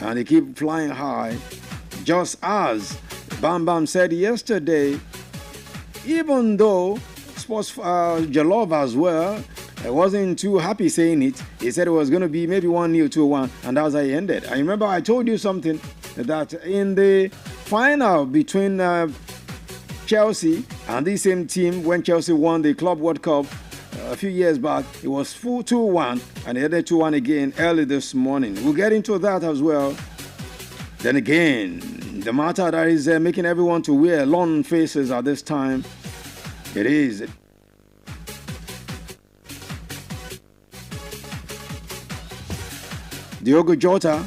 and they keep flying high. Just as Bam Bam said yesterday, even though Sports Jalov as well, I wasn't too happy saying it. He said it was going to be maybe 1-0, 2-1, and that's how it ended. I remember I told you something that in the final between Chelsea and the same team, when Chelsea won the Club World Cup a few years back, it was 2-1, and they ended 2-1 again early this morning. We'll get into that as well. Then again, the matter that is making everyone to wear long faces at this time, it is Diogo Jota.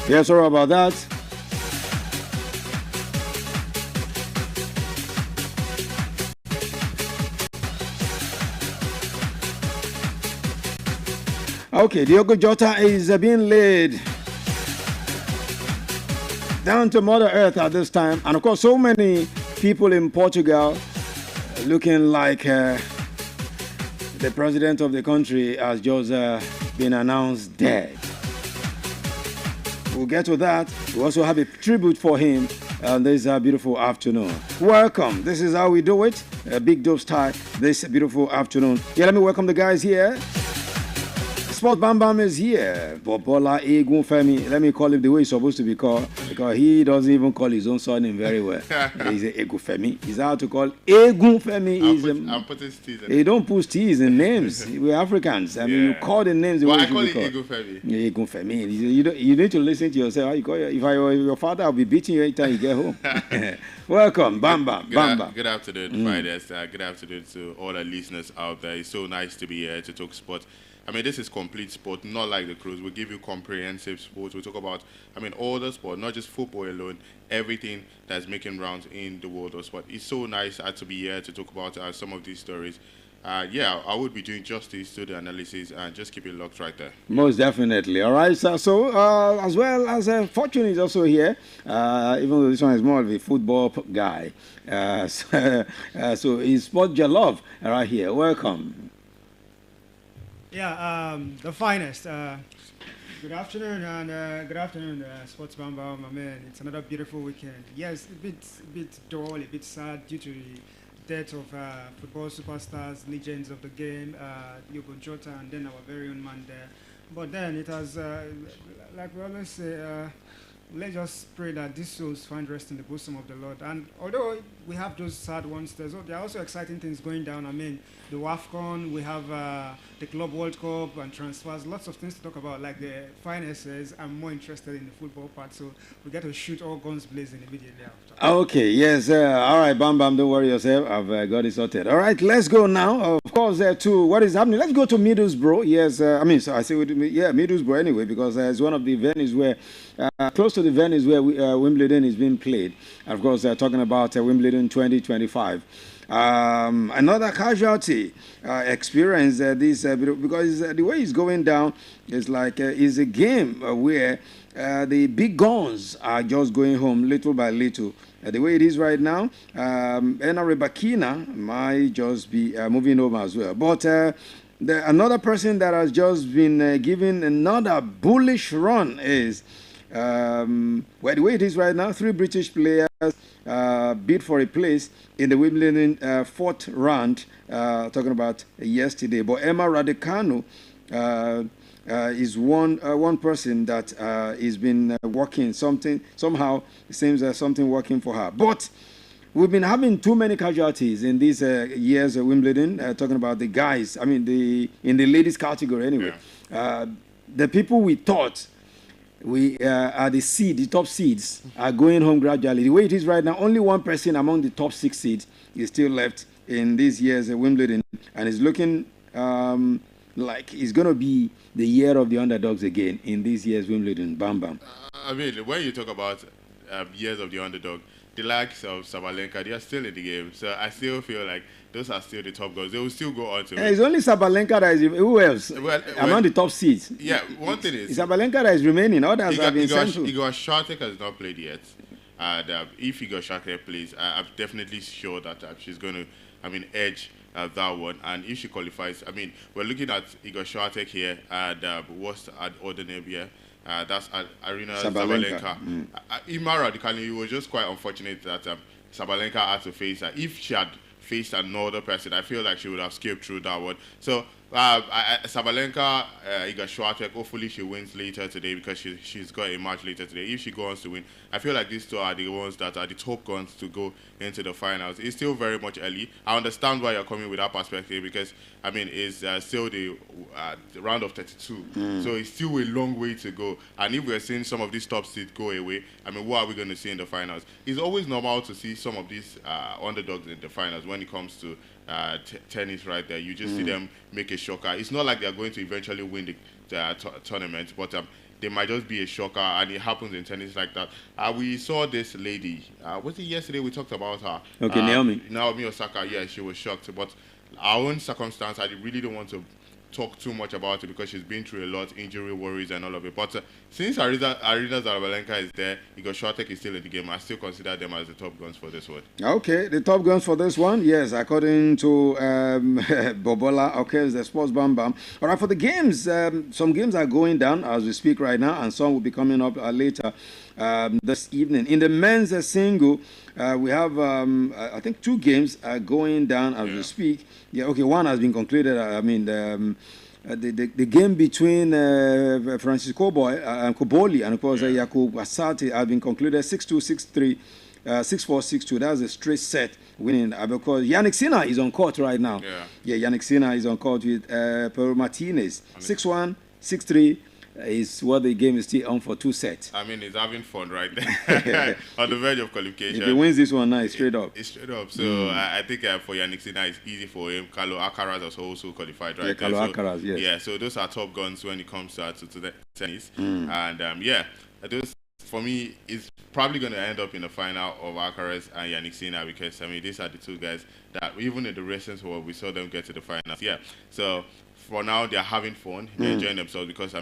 Yeah, sorry about that. Okay, Diogo Jota is being laid down to Mother Earth at this time. And of course, so many people in Portugal looking like the president of the country has just been announced dead. We'll get to that. We also have a tribute for him this beautiful afternoon. Welcome. This is how we do it. Big Dope style this beautiful afternoon. Yeah, let me welcome the guys here. Sport Bam Bam is here. Bobola Egun Femi. Let me call him the way he's supposed to be called, because he doesn't even call his own surname very well. He's Egun Femi. He's how to call Egun Femi. I'm putting T's in. He don't put T's in names. We're Africans. I mean, you call the names the way I you call should it be Egun Femi. Egun Femi. You need to listen to yourself. How you call it? If I were your father, I'll be beating you every time you get home. Welcome, Bam Bam. Bam Bam. Good afternoon, Fridays. Good afternoon to all the listeners out there. It's so nice to be here to talk sport. I mean, this is complete sport, not like the cruise. We give you comprehensive sports. We talk about, all the sport, not just football alone, everything that's making rounds in the world of sport. It's so nice to be here to talk about some of these stories. I would be doing justice to the analysis, and just keep it locked right there. Most definitely. All right. So as well as Fortune is also here, even though this one is more of a football guy. So he's Sport Jalov right here. Welcome. Yeah, the finest. Good afternoon, and good afternoon, Sports Bam Bam, my man. It's another beautiful weekend. Yes, a bit dull, a bit sad due to the death of football superstars, legends of the game, Diogo Jota, and then our very own man there. But then it has, like we always say, let's just pray that these souls find rest in the bosom of the Lord. And although we have those sad ones, there are also exciting things going down. The WAFCON, we have the Club World Cup and transfers, lots of things to talk about. Like the finest says, I'm more interested in the football part, so we get to shoot all guns blazing immediately after. Okay, yes. All right, Bam Bam, don't worry yourself. I've got it sorted. All right, let's go now. Of course, to what is happening. Let's go to Middlesbrough. Yes, Middlesbrough anyway, because it's one of the venues where, close to the venues where Wimbledon is being played. Of course, they're talking about Wimbledon 2025. Another casualty experience because the way it's going down is like is a game where the big guns are just going home little by little. The way it is right now, Ena Rebakina might just be moving home as well. But another person that has just been given another bullish run is the way it is right now, 3 British players bid for a place in the Wimbledon fourth round, talking about yesterday. But Emma Raducanu is one person that has been working somehow. It seems something working for her. But we've been having too many casualties in these years of Wimbledon, talking about the guys, in the ladies category anyway. Yeah. The people we thought are the top seeds are going home gradually. The way it is right now, only one person among the top 6 seeds is still left in these years at Wimbledon, and it's looking like it's going to be the year of the underdogs again in this year's Wimbledon. Bam Bam. When you talk about years of the underdog, the likes of Sabalenka, they are still in the game. So I still feel like those are still the top guys. They will still go on to It's only Sabalenka that is. Who else? Well, Among the top seeds. Yeah, one thing is Sabalenka that is remaining. Others have been sent to. Igor Swiatek has not played yet. And if Igor Swiatek plays, I'm definitely sure that she's going to, edge that one. And if she qualifies, we're looking at Igor Swiatek here and what's at Odenebia. That's Arina Sabalenka. Imara Raducanu, it was just quite unfortunate that Sabalenka had to face her. If she had faced another person, I feel like she would have skipped through that one. So Sabalenka, Iga Swiatek, hopefully she wins later today because she's got a match later today. If she goes to win, I feel like these two are the ones that are the top guns to go into the finals. It's still very much early. I understand why you're coming with that perspective because, it's still the round of 32. So it's still a long way to go. And if we're seeing some of these top seeds go away, what are we going to see in the finals? It's always normal to see some of these underdogs in the finals when it comes to tennis right there. You just see them make a shocker. It's not like they're going to eventually win the tournament, but they might just be a shocker, and it happens in tennis like that. We saw this lady, was it yesterday we talked about her? Okay, Naomi Osaka, yeah, she was shocked, but our own circumstance, I really don't want to talk too much about it because she's been through a lot, injury worries and all of it. But since Arina Sabalenka is there, Igor Swiatek is still in the game. I still consider them as the top guns for this one. Okay, the top guns for this one, yes, according to Bobola, okay, it's the Sports Bam Bam. All right, for the games, some games are going down as we speak right now, and some will be coming up later this evening. In the men's single, we have, I think, 2 games are going down as we speak. Yeah, okay, one has been concluded. The game between Francisco Koboli and, of course, Jakub Asati has been concluded 6-2, 6-3, 6-4, 6-2. That's a straight set winning because Yannick Sinner is on court right now. Yeah, Yannick Sinner is on court with Pedro Martinez. 6-1, 6-3. Is what the game is still on for 2 sets. He's having fun right there on the verge of qualification. If he wins this one now, it's straight up. It's straight up. So I think for Yannick Sinner, it's easy for him. Carlo Alcaraz has also qualified right there. Carlo Alcaraz, yes. Yeah, so those are top guns when it comes to the tennis. And those for me is probably going to end up in the final of Alcaraz and Yannick Sinner because these are the two guys that even in the recent world we saw them get to the finals. Yeah, so. For now, they're having fun, they're enjoying themselves because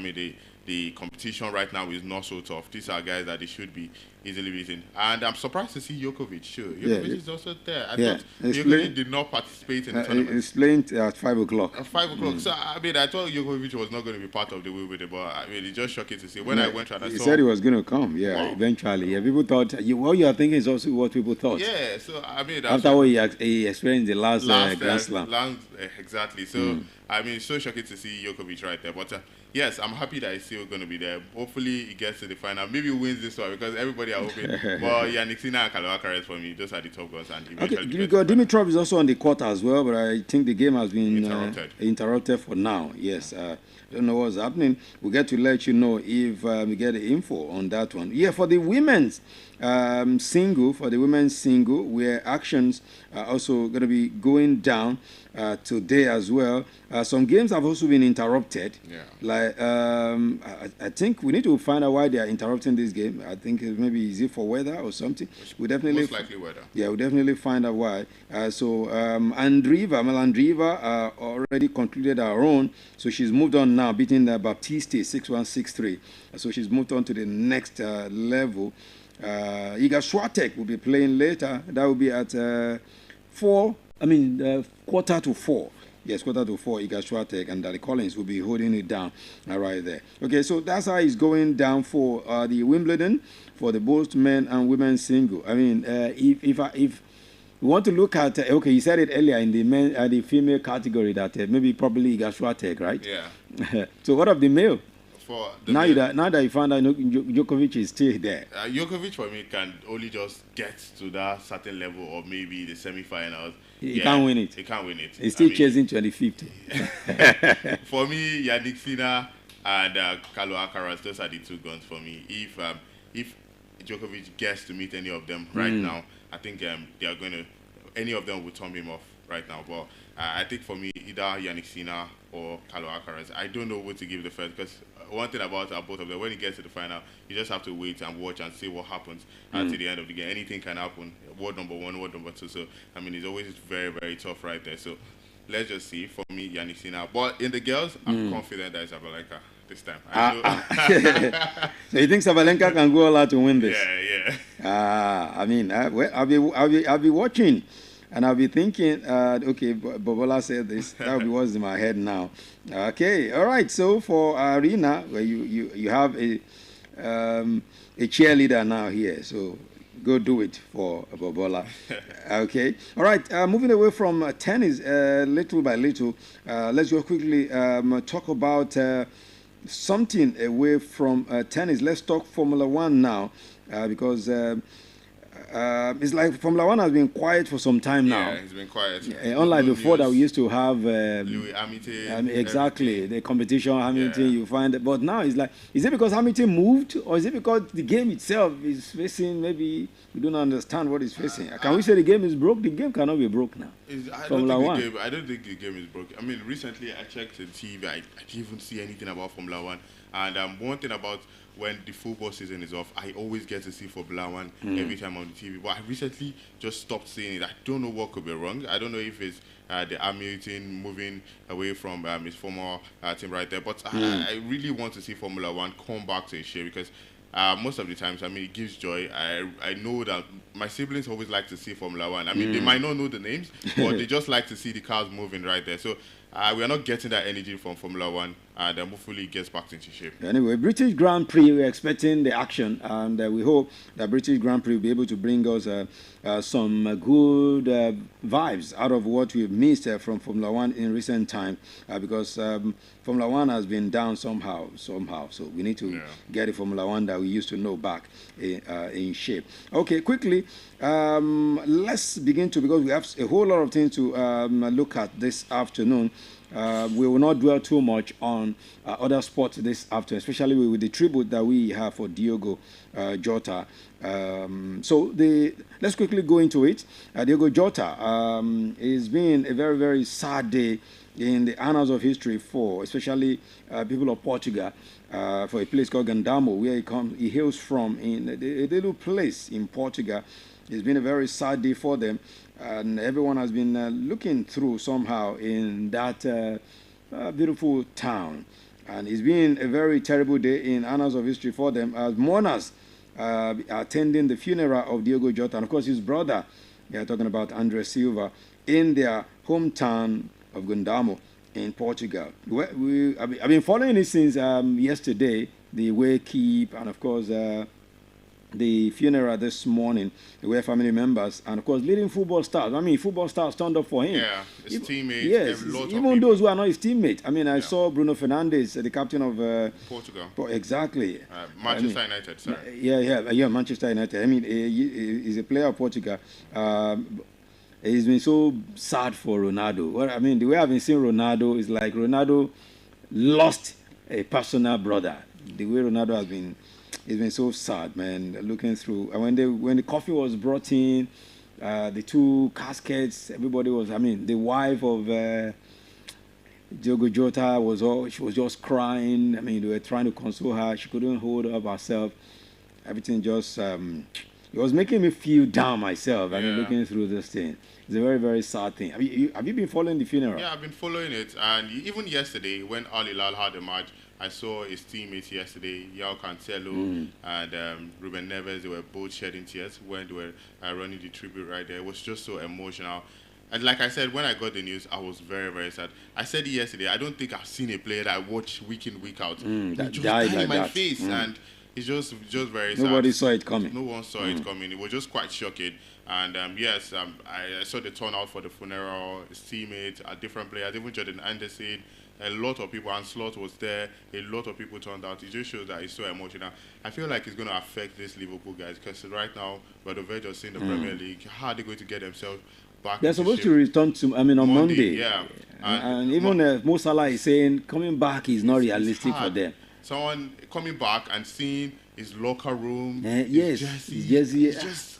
the competition right now is not so tough. These are guys that they should be easily beaten, and I'm surprised to see Djokovic. Djokovic is also there. I thought Djokovic did not participate in the tournament. He's playing at 5 o'clock. At 5 o'clock. So I thought Djokovic was not going to be part of the Wimbledon, but it's just shocking to see. When I went and I saw, he said he was going to come. Yeah, eventually. Yeah, people thought what you are thinking is also what people thought. Yeah, so after what he experienced the last Grand Slam. Exactly. So it's so shocking to see Djokovic right there, but. Yes, I'm happy that he's still going to be there. Hopefully, he gets to the final. Maybe he wins this one because everybody are hoping. Well, Yannick Sinner and Carlo Alcaraz for me, those are the top guns. And Dimitrov is also on the court as well, but I think the game has been interrupted for now. Yes, don't know what's happening. We'll get to let you know if we get the info on that one. Yeah, for the women's single, where actions are also going to be going down today as well. Some games have also been interrupted. Yeah. Like I think we need to find out why they are interrupting this game. I think maybe is it for weather or something. We definitely most likely weather. Yeah, we definitely find out why. Andriva already concluded her own, so she's moved on now, beating Baptiste 6-1, 6-3. So she's moved on to the next level. Iga Swiatek will be playing later. That will be at quarter to 4. Yes, quarter to 4, Iga Swiatek and Dali Collins will be holding it down right there. Okay, so that's how it's going down for the Wimbledon, for the both men and women single. If we want to look at, okay, you said it earlier in the the female category that maybe probably Iga Swiatek, right? Yeah. So what of the male? Now that you found out Djokovic is still there. Djokovic for me can only just get to that certain level or maybe the semi-finals. He can't win it. He can't win it. He's still chasing 2050. For me, Yannick Sinner and Carlo Alcaraz, those are the two guns for me. If Djokovic gets to meet any of them right now, I think they are going to, any of them will turn him off right now. But I think for me, either Yannick Sinner or Carlo Alcaraz. I don't know who to give the first because one thing about both of them, when you get to the final, you just have to wait and watch and see what happens until the end of the game. Anything can happen. Word number one, word number two. So, I mean, it's always very, very tough right there. So, let's just see. For me, Yannick Sinner. But in the girls, I'm confident that it's Sabalenka this time. I know. So you think Sabalenka can go all out to win this? Yeah. I mean, I'll be watching, and I'll be thinking, okay, Bobola said this. That will be what's in my head now. Okay, all right. So for Arena, where you have a cheerleader now here. So go do it for Bobola. Okay. All right. Moving away from tennis, little by little, let's go quickly talk about something away from tennis. Let's talk Formula One now, because it's like Formula One has been quiet for some time now. Yeah, it's been quiet. Unlike before that we used to have Louis Hamilton. Exactly, the competition, Hamilton, Yeah. you find it. But now it's like, is it because Hamilton moved, or is it because the game itself is facing, maybe we don't understand what it's facing? Can we say the game is broke? The game cannot be broke now. I Formula One. don't think the game is broken. I mean, recently I checked the TV. I didn't even see anything about Formula One. And one thing about when the football season is off, I always get to see Formula One every time on the TV. But I recently just stopped seeing it. I don't know what could be wrong. I don't know if it's the Hamilton moving away from his former team right there. But I really want to see Formula One come back to its shape because most of the times, I mean, it gives joy. I know that my siblings always like to see Formula One. I mean, they might not know the names, but they just like to see the cars moving right there. So we are not getting that energy from Formula One, and hopefully it gets back into shape. Anyway, British Grand Prix, we're expecting the action, and we hope that British Grand Prix will be able to bring us some good vibes out of what we've missed from Formula One in recent time, because Formula One has been down somehow. So we need to get the Formula One that we used to know back in shape. Okay, quickly, let's begin because we have a whole lot of things to look at this afternoon. We will not dwell too much on other sports this afternoon, especially with the tribute that we have for Diogo Jota. So let's quickly go into it. Diogo Jota it's been a very, very sad day in the annals of history for especially people of Portugal, for a place called Gandamo, where he hails from, in a little place in Portugal. It's been a very sad day for them, and everyone has been looking through somehow in that beautiful town. And it's been a very terrible day in annals of history for them, as mourners attending the funeral of Diogo Jota, and of course his brother, we are talking about André Silva, in their hometown of Gandamo in Portugal. I've been following it since yesterday, the wake-keep, and of course the funeral this morning, where family members and of course leading football stars. I mean, football stars turned up for him. Yeah, his teammates. Yes, even those who are not his teammates. I mean, I saw Bruno Fernandes, the captain of Portugal. Exactly. Manchester United. Sorry. Yeah, Manchester United. I mean, he's a player of Portugal. It's been so sad for Ronaldo. Well, I mean, the way I've been seeing Ronaldo is like Ronaldo lost a personal brother. The way Ronaldo has been. It's been so sad, man, looking through. And when the coffin was brought in, the two caskets, everybody was, I mean, the wife of Diogo Jota she was just crying. I mean, they were trying to console her. She couldn't hold up herself. Everything just, it was making me feel down myself. I mean, looking through this thing. It's a very, very sad thing. Have you been following the funeral? Yeah, I've been following it. And even yesterday, when Al Hilal had a match, I saw his teammates yesterday, João Cancelo and Ruben Neves. They were both shedding tears when they were running the tribute right there. It was just so emotional. And like I said, when I got the news, I was very, very sad. I said it yesterday, I don't think I've seen a player that I watch week in, week out. That just died in like my that. face. And it's just very sad. Nobody saw it coming. No one saw it coming. It was just quite shocking. And yes, I saw the turnout for the funeral, his teammates, different players, even Jordan Anderson. A lot of people, and Slot was there. A lot of people turned out. It just shows that it's so emotional. I feel like it's going to affect these Liverpool guys because right now, we're the verge of seeing the Premier League. How are they going to get themselves back? They're supposed to return on Monday. Yeah. And even Mo Salah is saying coming back is not realistic for them. Someone coming back and seeing his locker room, his jersey. it's just...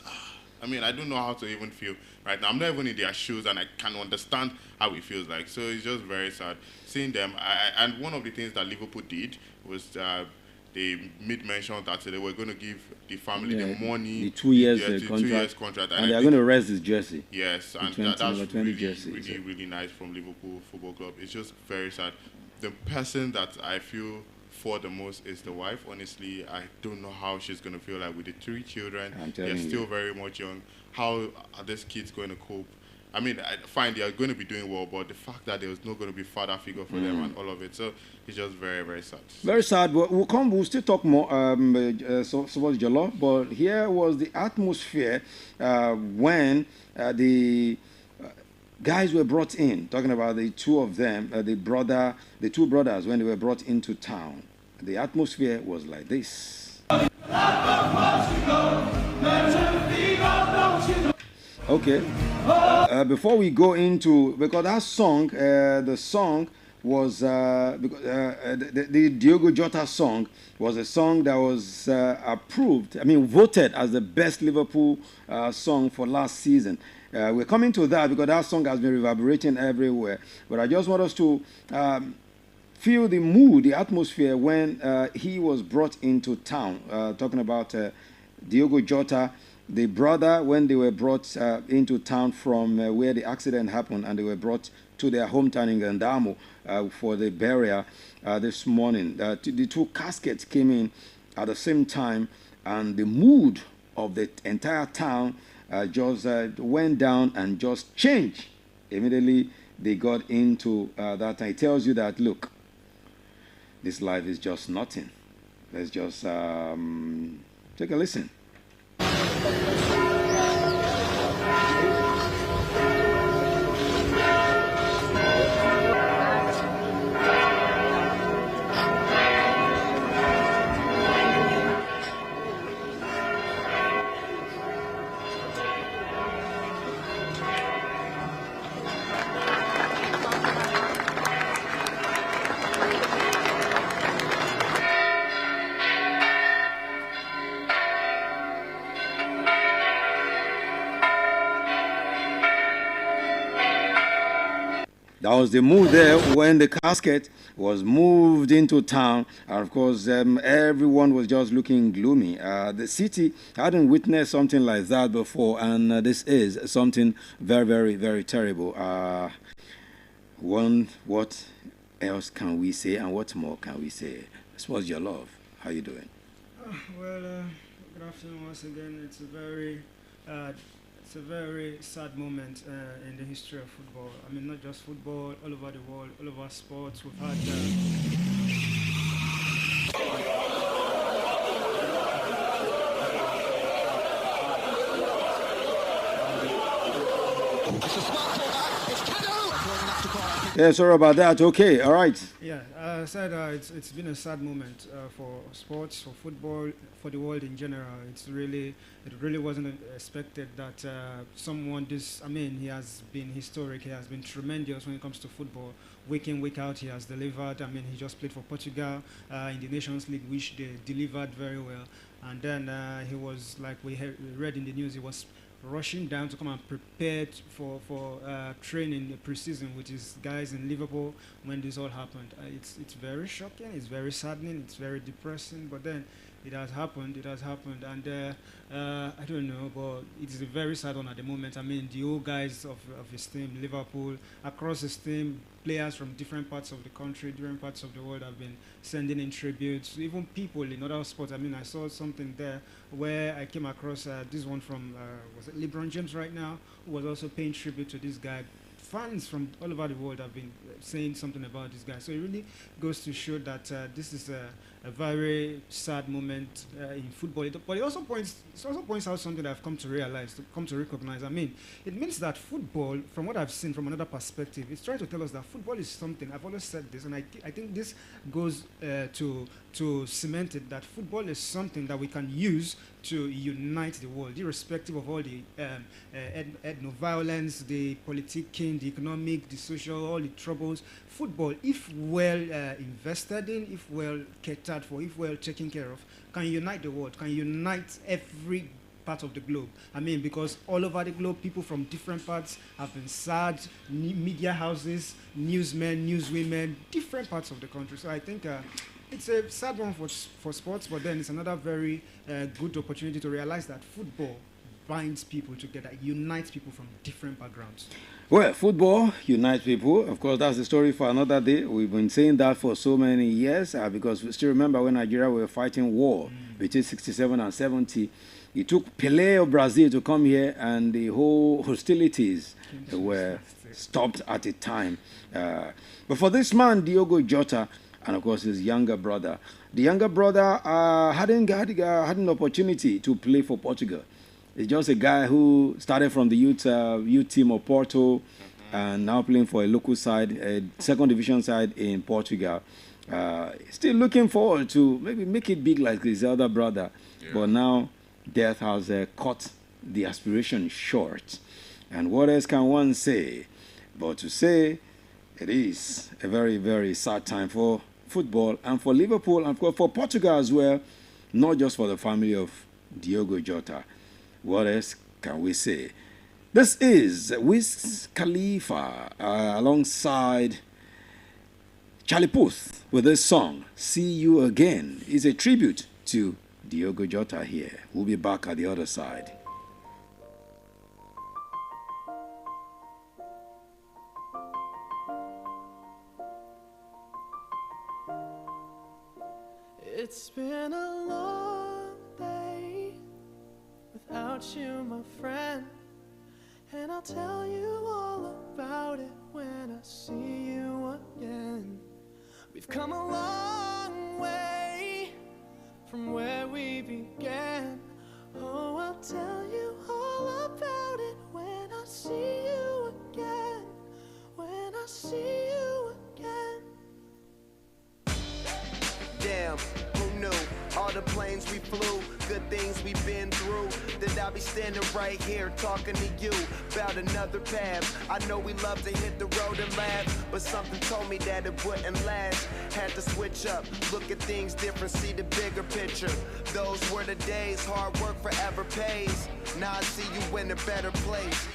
I mean, I don't know how to even feel right now. I'm not even in their shoes, and I can understand how it feels like. So it's just very sad seeing them. And one of the things that Liverpool did was they made mention that they were going to give the family the money, the 2 years contract, 2 years contract, and they are going to rest his jersey. Yes, and 20, that's 20 really, jersey, really, really nice from Liverpool Football Club. It's just very sad. The person that I feel for the most is the wife. Honestly, I don't know how she's going to feel like with the 3 children. They're still very much young. How are these kids going to cope? I mean, fine, they are going to be doing well, but the fact that there was not going to be father figure for them and all of it, so it's just very, very sad. Very sad, but we'll still talk more so about Jollof, but here was the atmosphere when the guys were brought in, talking about the two of them, the two brothers, when they were brought into town. The atmosphere was like this. Okay. Before we go into, because that song, the song was the Diogo Jota song was a song that was approved, voted as the best Liverpool song for last season. We're coming to that because that song has been reverberating everywhere. But I just want us to feel the mood, the atmosphere when he was brought into town. Talking about Diogo Jota, the brother, when they were brought into town from where the accident happened, and they were brought to their hometown in Gandamo for the burial this morning. The 2 caskets came in at the same time, and the mood of the entire town just went down and just changed. Immediately, they got into that, and it tells you that, look, this life is just nothing. Let's just take a listen. That was the mood there when the casket was moved into town. And of course, everyone was just looking gloomy. The city hadn't witnessed something like that before, and this is something very, very, very terrible. What else can we say, and what more can we say? What's your love? How you doing? Well, good afternoon once again. It's a very sad moment in the history of football. I mean, not just football, all over the world, all over sports. We've had yeah, sorry about that. Okay, all right. Yeah, I said it's been a sad moment for sports, for football, for the world in general. It really wasn't expected that someone he has been historic. He has been tremendous when it comes to football. Week in, week out, he has delivered. I mean, he just played for Portugal in the Nations League, which they delivered very well. And then he was, like we read in the news, he was rushing down to come and prepare for training the preseason with his guys in Liverpool when this all happened. It's very shocking, it's very saddening, it's very depressing, but then it has happened, and I don't know, but it's a very sad one at the moment. I mean, the old guys of his team, Liverpool, across his team, players from different parts of the country, different parts of the world have been sending in tributes, even people in other sports. I mean, I saw something there where I came across this one from, was it LeBron James right now, who was also paying tribute to this guy. Fans from all over the world have been saying something about this guy. So it really goes to show that this is a very sad moment in football. But it also points out something that I've come to realize, come to recognize. I mean, it means that football, from what I've seen from another perspective, it's trying to tell us that football is something. I've always said this, and I think this goes to cement it, that football is something that we can use to unite the world, irrespective of all the ethno-violence, the politicking, the economic, the social, all the troubles. Football, if well invested in, if well catered for, if well taken care of, can unite the world, can unite every part of the globe. I mean, because all over the globe, people from different parts have been sad, media houses, newsmen, newswomen, different parts of the country. So I think it's a sad one for sports, but then it's another very good opportunity to realize that football binds people together, unites people from different backgrounds. Well, football unites people. Of course, that's the story for another day. We've been saying that for so many years because we still remember when Nigeria were fighting war between 67 and 70. It took Pelé of Brazil to come here, and the whole hostilities were stopped at a time. But for this man, Diogo Jota, and of course his younger brother, the younger brother hadn't had an opportunity to play for Portugal. It's just a guy who started from the youth team of Porto and now playing for a local side, a second division side in Portugal. Still looking forward to maybe make it big like his elder brother. Yeah. But now death has cut the aspiration short. And what else can one say but to say it is a very, very sad time for football and for Liverpool and for Portugal as well, not just for the family of Diogo Jota. What else can we say? This is Wiz Khalifa alongside Charlie Puth with this song, See You Again. It's a tribute to Diogo Jota here. We'll be back at the other side. It's been a long day without you, my friend, and I'll tell you all about it when I see you again. We've come a long way from where we began. Oh, I'll tell you all about it when I see you again. When I see you again. Damn, who knew? All the planes we flew, good things we've been through. That I'll be standing right here talking to you about another path. I know we love to hit the road and laugh, but something told me that it wouldn't last. Had to switch up, look at things different, see the bigger picture. Those were the days, hard work forever pays. Now I see you in a better place.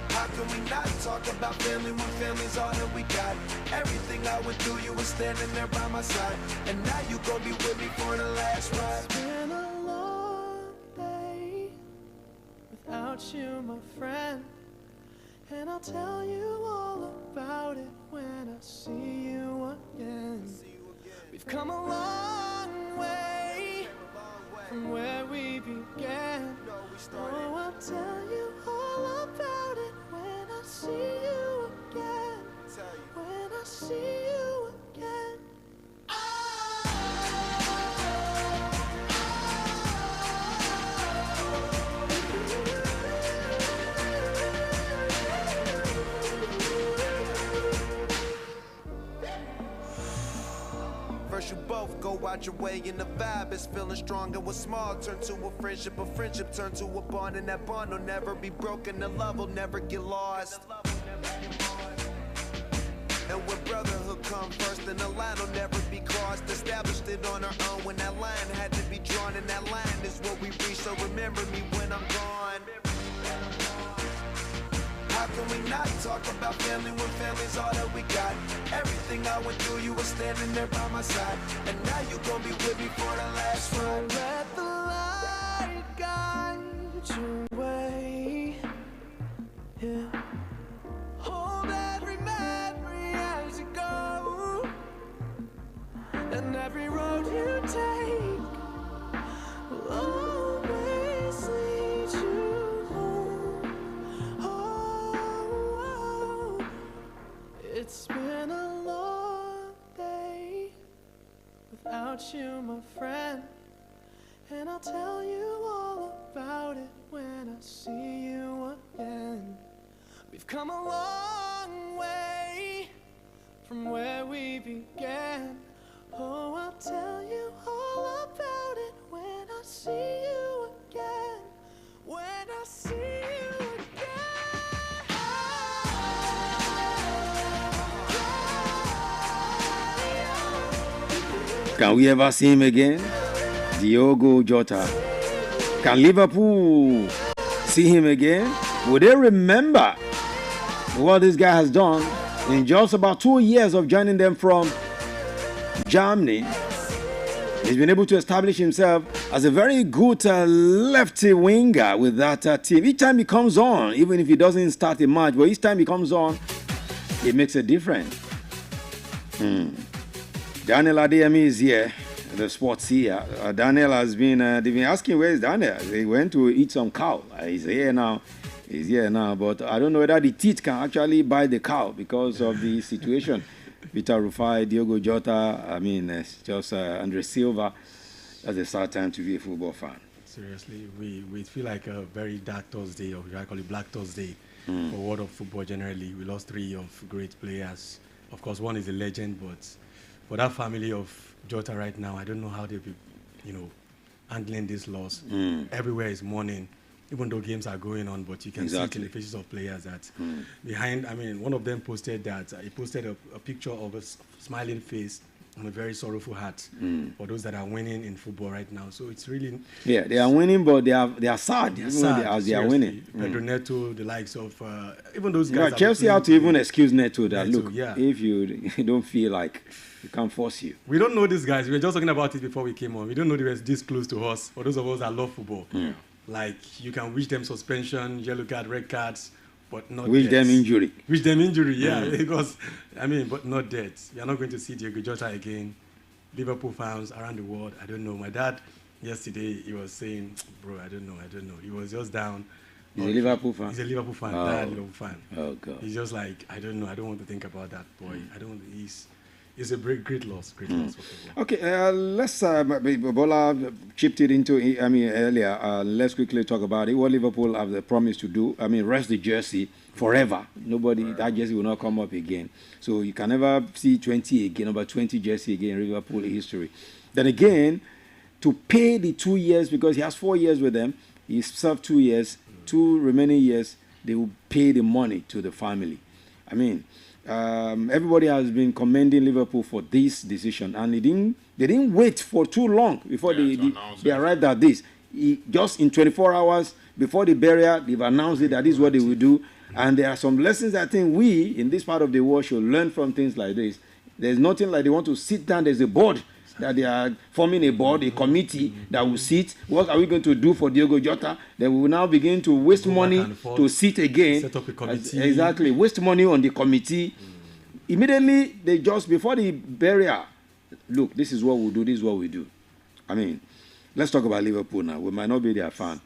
How can we not talk about family when family's all that we got? Everything I went through, you were standing there by my side. And now you gon' be with me for the last ride. It's been a long day without you, my friend, and I'll tell you all about it when I see you again. We've come a long way from where we began. Oh, I'll tell you all about it when I see you again. When I see you again. First you both go out your way and the vibe is feeling strong, and what's small turn to a friendship turn to a bond, and that bond will never be broken, the love will never get lost. And when brotherhood come first, then the line will never be crossed. Established it on our own when that line had to be drawn, and that line is what we reach, so remember me when I'm gone. How can we not talk about family when family's all that we got? Everything I went through, you were standing there by my side. And now you gon' be with me for the last ride. Let the light guide your way. Yeah. Hold every memory as you go, and every road you take will always lead you home. Oh, it's been a long day without you, my friend, and I'll tell you all about it when I see you again. We've come a long way from where we began. Oh, I'll tell you all about it when I see you again. When I see you again. Can we ever see him again? Diogo Jota. Can Liverpool see him again? Will they remember what this guy has done in just about 2 years of joining them from Germany? He's been able to establish himself as a very good lefty winger with that team. Each time he comes on, even if he doesn't start a match, but each time he comes on, it makes a difference. Daniel Adeyemi is here, the sports here. Daniel has been, they've been asking, where is Daniel? He went to eat some cow. He's here now. He's here now, but I don't know whether the teeth can actually buy the cow because of the situation. Peter Rufai, Diogo Jota, it's just Andre Silva. That's a sad time to be a football fan. Seriously, we feel like a very dark Thursday, or I call it Black Thursday, for world of football generally. We lost 3 of great players. Of course, one is a legend, but for that family of Jota right now, I don't know how they'll be, handling this loss. Everywhere is mourning. Even though games are going on, but you can see it in the faces of players that behind, one of them posted that, he posted a picture of a smiling face on a very sorrowful heart for those that are winning in football right now. So it's really... Yeah, they are winning, but they are sad. They are winning. Pedro Neto, the likes of... even those guys... Chelsea have to even excuse Neto that, Neto, look, yeah. if you don't feel like, we can't force you. We don't know these guys. We were just talking about it before we came on. We don't know they were this close to us, for those of us that love football. Like, you can wish them suspension, yellow card, red cards, but not Wish them injury. Wish them injury, yeah. Because, but not death. We are not going to see Diogo Jota again. Liverpool fans around the world, I don't know. My dad, yesterday, he was saying, bro, I don't know. He was just down. He's a Liverpool fan? He's a Liverpool fan, Liverpool fan. Oh, God. He's just like, I don't know. I don't want to think about that boy. It's a great loss for football. Okay, let's, Bola chipped it into, earlier. Let's quickly talk about it. What Liverpool have promised to do. Rest the jersey forever. That jersey will not come up again. So you can never see 20 again, number 20 jersey again in Liverpool history. Then again, to pay the 2 years, because he has 4 years with them, he's served 2 years, 2 remaining years, they will pay the money to the family. Everybody has been commending Liverpool for this decision, and they didn't wait for too long before they arrived at this. Just in 24 hours before the burial, they've announced it that this is what they will do. And there are some lessons I think we in this part of the world should learn from things like this. There's nothing like they want to sit down. There's a board that they are forming, a board, a committee that will sit. What are we going to do for Diogo Jota? Then we will now begin to waste money to sit again. Set up a committee. Exactly. Waste money on the committee. Immediately, they just, before the burial, look, this is what we'll do, this is what we do. Let's talk about Liverpool now. We might not be their fan.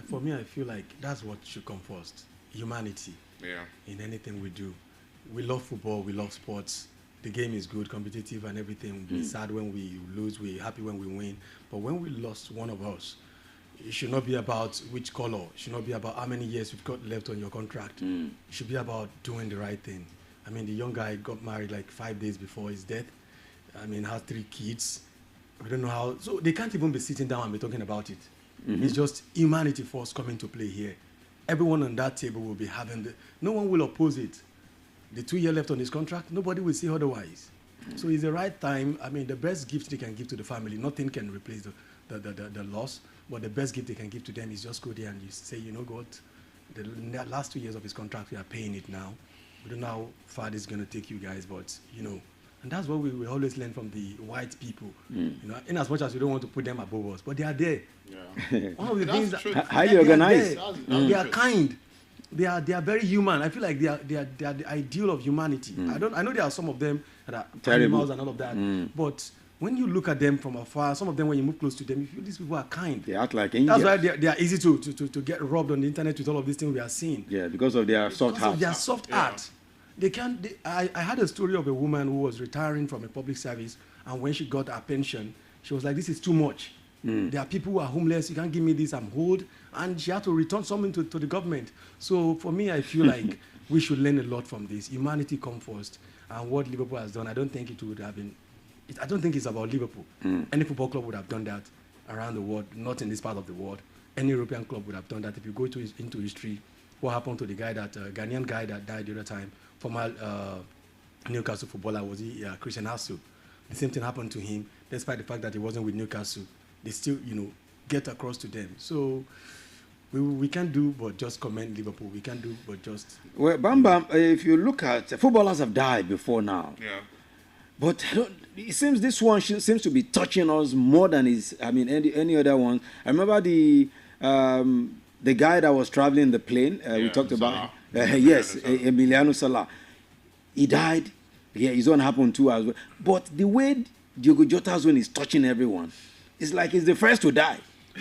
For me, I feel like that's what should come first. Humanity. Yeah. In anything we do. We love football, we love sports. The game is good, competitive and everything. We're sad when we lose, we're happy when we win. But when we lost one of us, it should not be about which color. It should not be about how many years you've got left on your contract. It should be about doing the right thing. The young guy got married like 5 days before his death. Has 3 kids. We don't know how. So they can't even be sitting down and be talking about it. It's just humanity force coming to play here. Everyone on that table will be having no one will oppose it. The 2 years left on his contract, nobody will say otherwise. So it's the right time. The best gift they can give to the family, nothing can replace the loss, but the best gift they can give to them is just go there and you say, you know what, the last 2 years of his contract, we are paying it now. We don't know how far this is going to take you guys, but, and that's what we always learn from the white people, in as much as we don't want to put them above us, but they are there. Yeah. One of the things that highly organized. They are kind. They are very human. I feel like they are the ideal of humanity. I know there are some of them that are animals and all of that, but when you look at them from afar, some of them when you move close to them, you feel these people are kind. They act like angels. That's why they are easy to get robbed on the internet with all of these things we are seeing. Yeah, because of their soft heart. Their soft heart. I had a story of a woman who was retiring from a public service, and when she got her pension, she was like, this is too much. There are people who are homeless, you can't give me this, I'm old. And she had to return something to the government. So for me, I feel like we should learn a lot from this. Humanity comes first. And what Liverpool has done, I don't think it would have been, I don't think it's about Liverpool. Any football club would have done that around the world, not in this part of the world. Any European club would have done that. If you go into history, what happened to the guy Ghanaian guy that died the other time, former Newcastle footballer, was he Christian Atsu? The same thing happened to him, despite the fact that he wasn't with Newcastle. they still, get across to them. So we can't do but just commend Liverpool. We can't do but just... Well, Bam Bam, if you look at... footballers have died before now. Yeah. But it seems this one seems to be touching us more than any other one. I remember the guy that was traveling the plane. We talked about yes, Emiliano Sala. He died. Yeah, his own happened too as well. But the way Diogo Jota's one is touching everyone, it's like he's the first to die.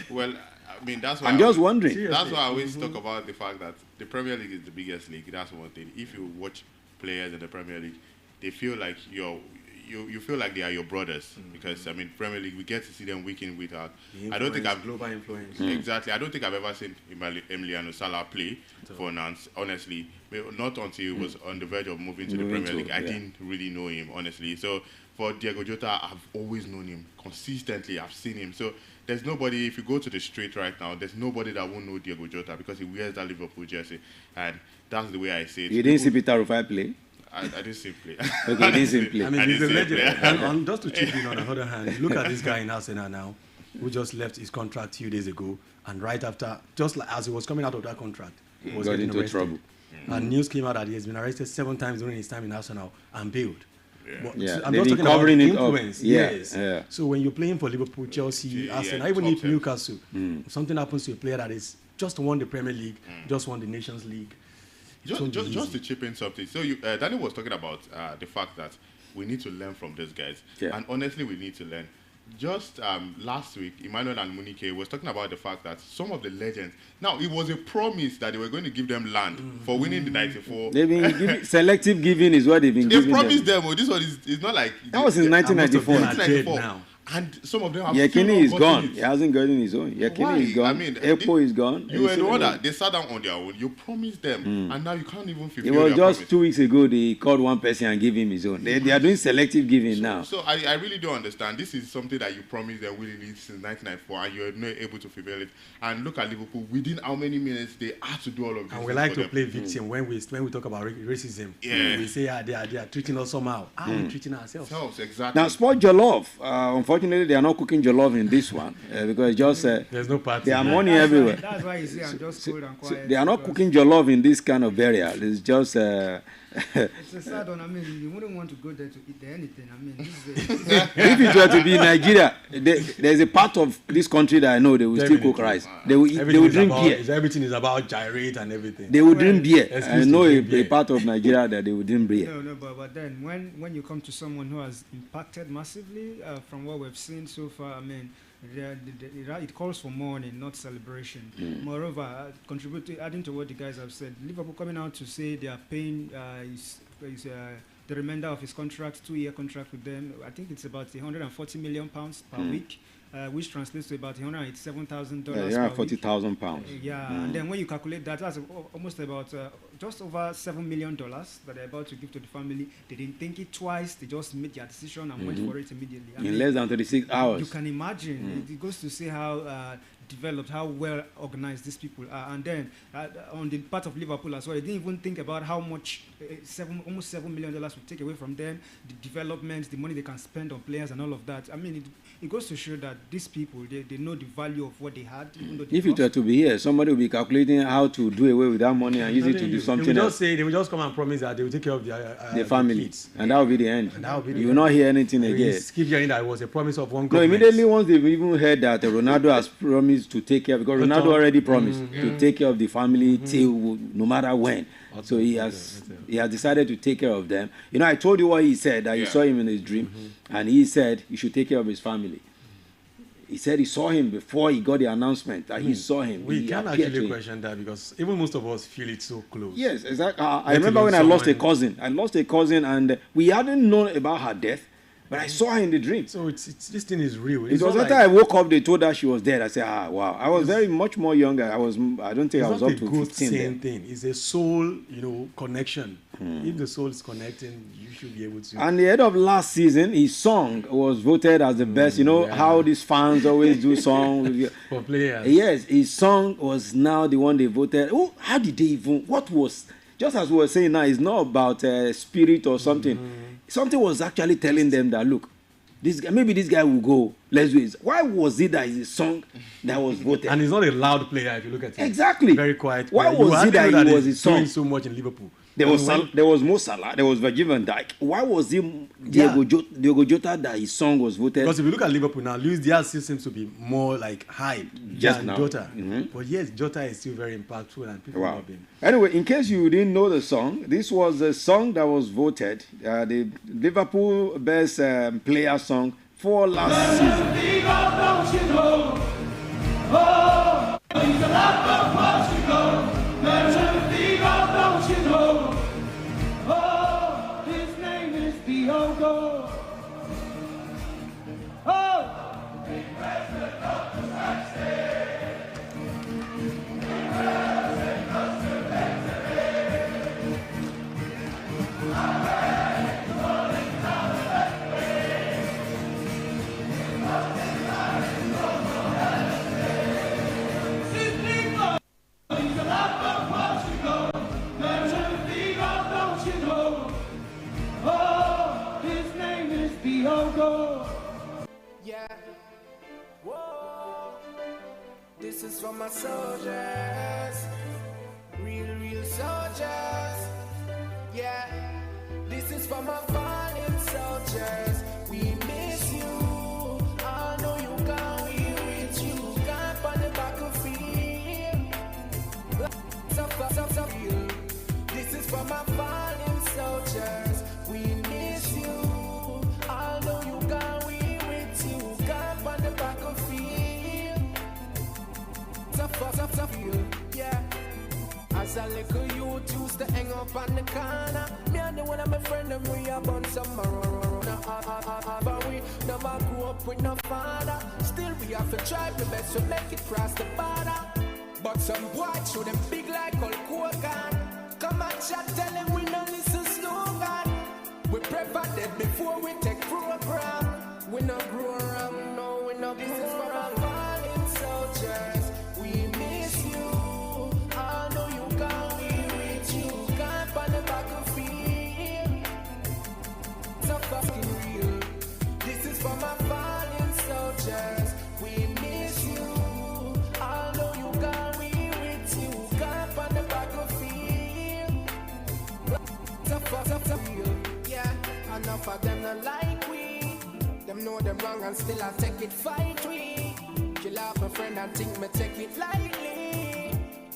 Well, I mean, that's why I'm just wondering. That's why I always talk about the fact that the Premier League is the biggest league. That's one thing. If you watch players in the Premier League, they feel like you feel like they are your brothers because I mean Premier League we get to see them week in week out. I don't think I've global influence. Exactly. I don't think I've ever seen Emiliano Sala play for Nantes. Honestly, not until he was on the verge of moving to the Premier League. I didn't really know him honestly. So for Diogo Jota, I've always known him consistently. I've seen him. So there's nobody. If you go to the street right now, there's nobody that won't know Diogo Jota because he wears that Liverpool jersey, and that's the way I see it. You didn't see Peter Rufai play? I didn't see him play. Okay, he didn't see him play. I mean, he's a legend. Play. And just to chip in on the other hand, look at this guy in Arsenal now, who just left his contract 2 days ago, and right after, just like as he was coming out of that contract, he was got getting into arrested. trouble. And news came out that he has been arrested 7 times during his time in Arsenal and bailed. But Yeah, I'm they've just been talking about covering it up. influence. Yeah, Yes. yeah. So when you're playing for Liverpool, Chelsea, Yeah, Arsenal, yeah, even top if ten. Newcastle, if something happens to a player that is just won the Premier League, just won the Nations League. Just to chip in something. So Danny was talking about the fact that we need to learn from these guys, and honestly, we need to learn. Just last week, Emmanuel and Munike was talking about the fact that some of the legends. Now, it was a promise that they were going to give them land for winning the '94. They've been selective giving is what they've been They giving promised them. them. This one is not like That was in 1994. And most of them are dead 1994. now. And some of them have Yekini is still not gone. gotten He it. hasn't gotten his own. Yekini Why? is gone. I mean, Epo is gone. You were the one that they sat down on their own. You promised them, and now you can't even fulfill It was your just promise. 2 weeks ago they called one person and gave him his own. They are doing selective giving now. So I really don't understand. This is something that you promised them willingly since 1994, and you're not able to fulfill it. And look at Liverpool. Within how many minutes they had to do all of this? And we like to play victim when we talk about racism. Yeah. We say they are treating us somehow. How are we treating ourselves? Exactly. Now, Sport Jollof, unfortunately, they are not cooking jollof in this one because it's just There's no party. there are money everywhere. That's why you see I'm just cold and So quiet. they are not because cooking jollof in this kind of burial. It's just It's a sad one. I mean, you wouldn't want to go there to eat anything. I mean, this is if it were to be Nigeria, there's a part of this country that I know they will still cook rice. They will eat, they will drink beer. Everything is about gyrate and everything. They will drink beer. I excuse know to a drink beer. part of Nigeria that they will drink beer. no, but then when you come to someone who has impacted massively from what we've seen so far, I mean, it calls for mourning, not celebration. Moreover, adding to what the guys have said, Liverpool coming out to say they are paying the remainder of his contract, 2-year contract with them. I think it's about £140 million per week, which translates to about $187,000 Yeah, per week. £40,000. Yeah, and then when you calculate that, that's almost about just over $7 million that they're about to give to the family. They didn't think it twice. They just made their decision and went for it immediately. I In mean, less than 36 hours. you can imagine. It goes to say how developed, how well organized these people are. And then on the part of Liverpool as well, they didn't even think about how much almost $7 million would take away from them, the development, the money they can spend on players and all of that. I mean, it goes to show that these people, they know the value of what they had, even though they If it were lost. to be here, somebody will be calculating how to do away with that money and use it to do something else. They will just come and promise that they will take care of The family. kids. And that will be the end. that will be the You will end. not hear anything We again. keep hearing that it was a promise of one No, government. immediately once they've even heard that Ronaldo has promised to take care, because Ronaldo already promised to take care of the family till no matter when. So he has decided to take care of them. You know, I told you what he said, that he saw him in his dream, and he said he should take care of his family. He said he saw him before he got the announcement that he saw him. We He can appeared to actually him. question that because even most of us feel it so close. Yes, exactly. I Let remember alone when I lost a someone- cousin. I lost a cousin, and we hadn't known about her death, but I saw her in the dream. So it's this thing is real. It It's was not after like- I woke up, they told her she was dead. I said, wow. I was very much more younger. I don't think I was It's not up a to good 15 same then. thing. It's a soul, connection. If the soul is connecting, you should be able to. And the end of last season, his song was voted as the best. You know yeah. how these fans always do songs. for players. Yes, his song was now the one they voted. Oh, how did they even? What was? Just as we were saying now, it's not about spirit or something. Something was actually telling them that look, this guy, maybe this guy will go. Let's do it. Why was it that it's a song that was voted? And he's not a loud player if you look at him. Exactly. Very quiet. Why player. was it that know he was he's his song? doing so much in Liverpool? There was there was Mo Salah, there was Virgil van Dijk. Why was it Diogo Jota that his song was voted? Because if you look at Liverpool now, Luis Diaz still seems to be more like hype than now. Jota. Mm-hmm. But yes, Jota is still very impactful and people love him. Anyway, in case you didn't know the song, this was a song that was voted the Liverpool best player song for last season. His name is Diogo. His name is Diogo. Yeah. Whoa. This is for my soldiers. Real soldiers. Yeah. This is for my fallen soldiers. We miss you. I know you got we with you. Camp on the battlefield. This is for my fallen soldiers. We miss you. I know you got we with you. Camp on the battlefield. Yeah. As a little youth used to hang up on the corner. Me and the one of my friend and we are born some but we never grew up with no father. Still we have to try the best to make it cross the border. But some boy show them big like Hulk Hogan. Come and chat, tell them we no listen slogan. We prefer dead before we take program. We no grow around, no, we no. This is for our fallen soldiers. We miss you. I know you got we with you. Camp on the battlefield. So fucking real. This is for my fallen soldiers. We miss you. I know you got we with you. Camp on the battlefield. So real. Yeah, enough of them not like we. Them know them wrong and still I take it fight we. Kill off my friend and think me take it lightly.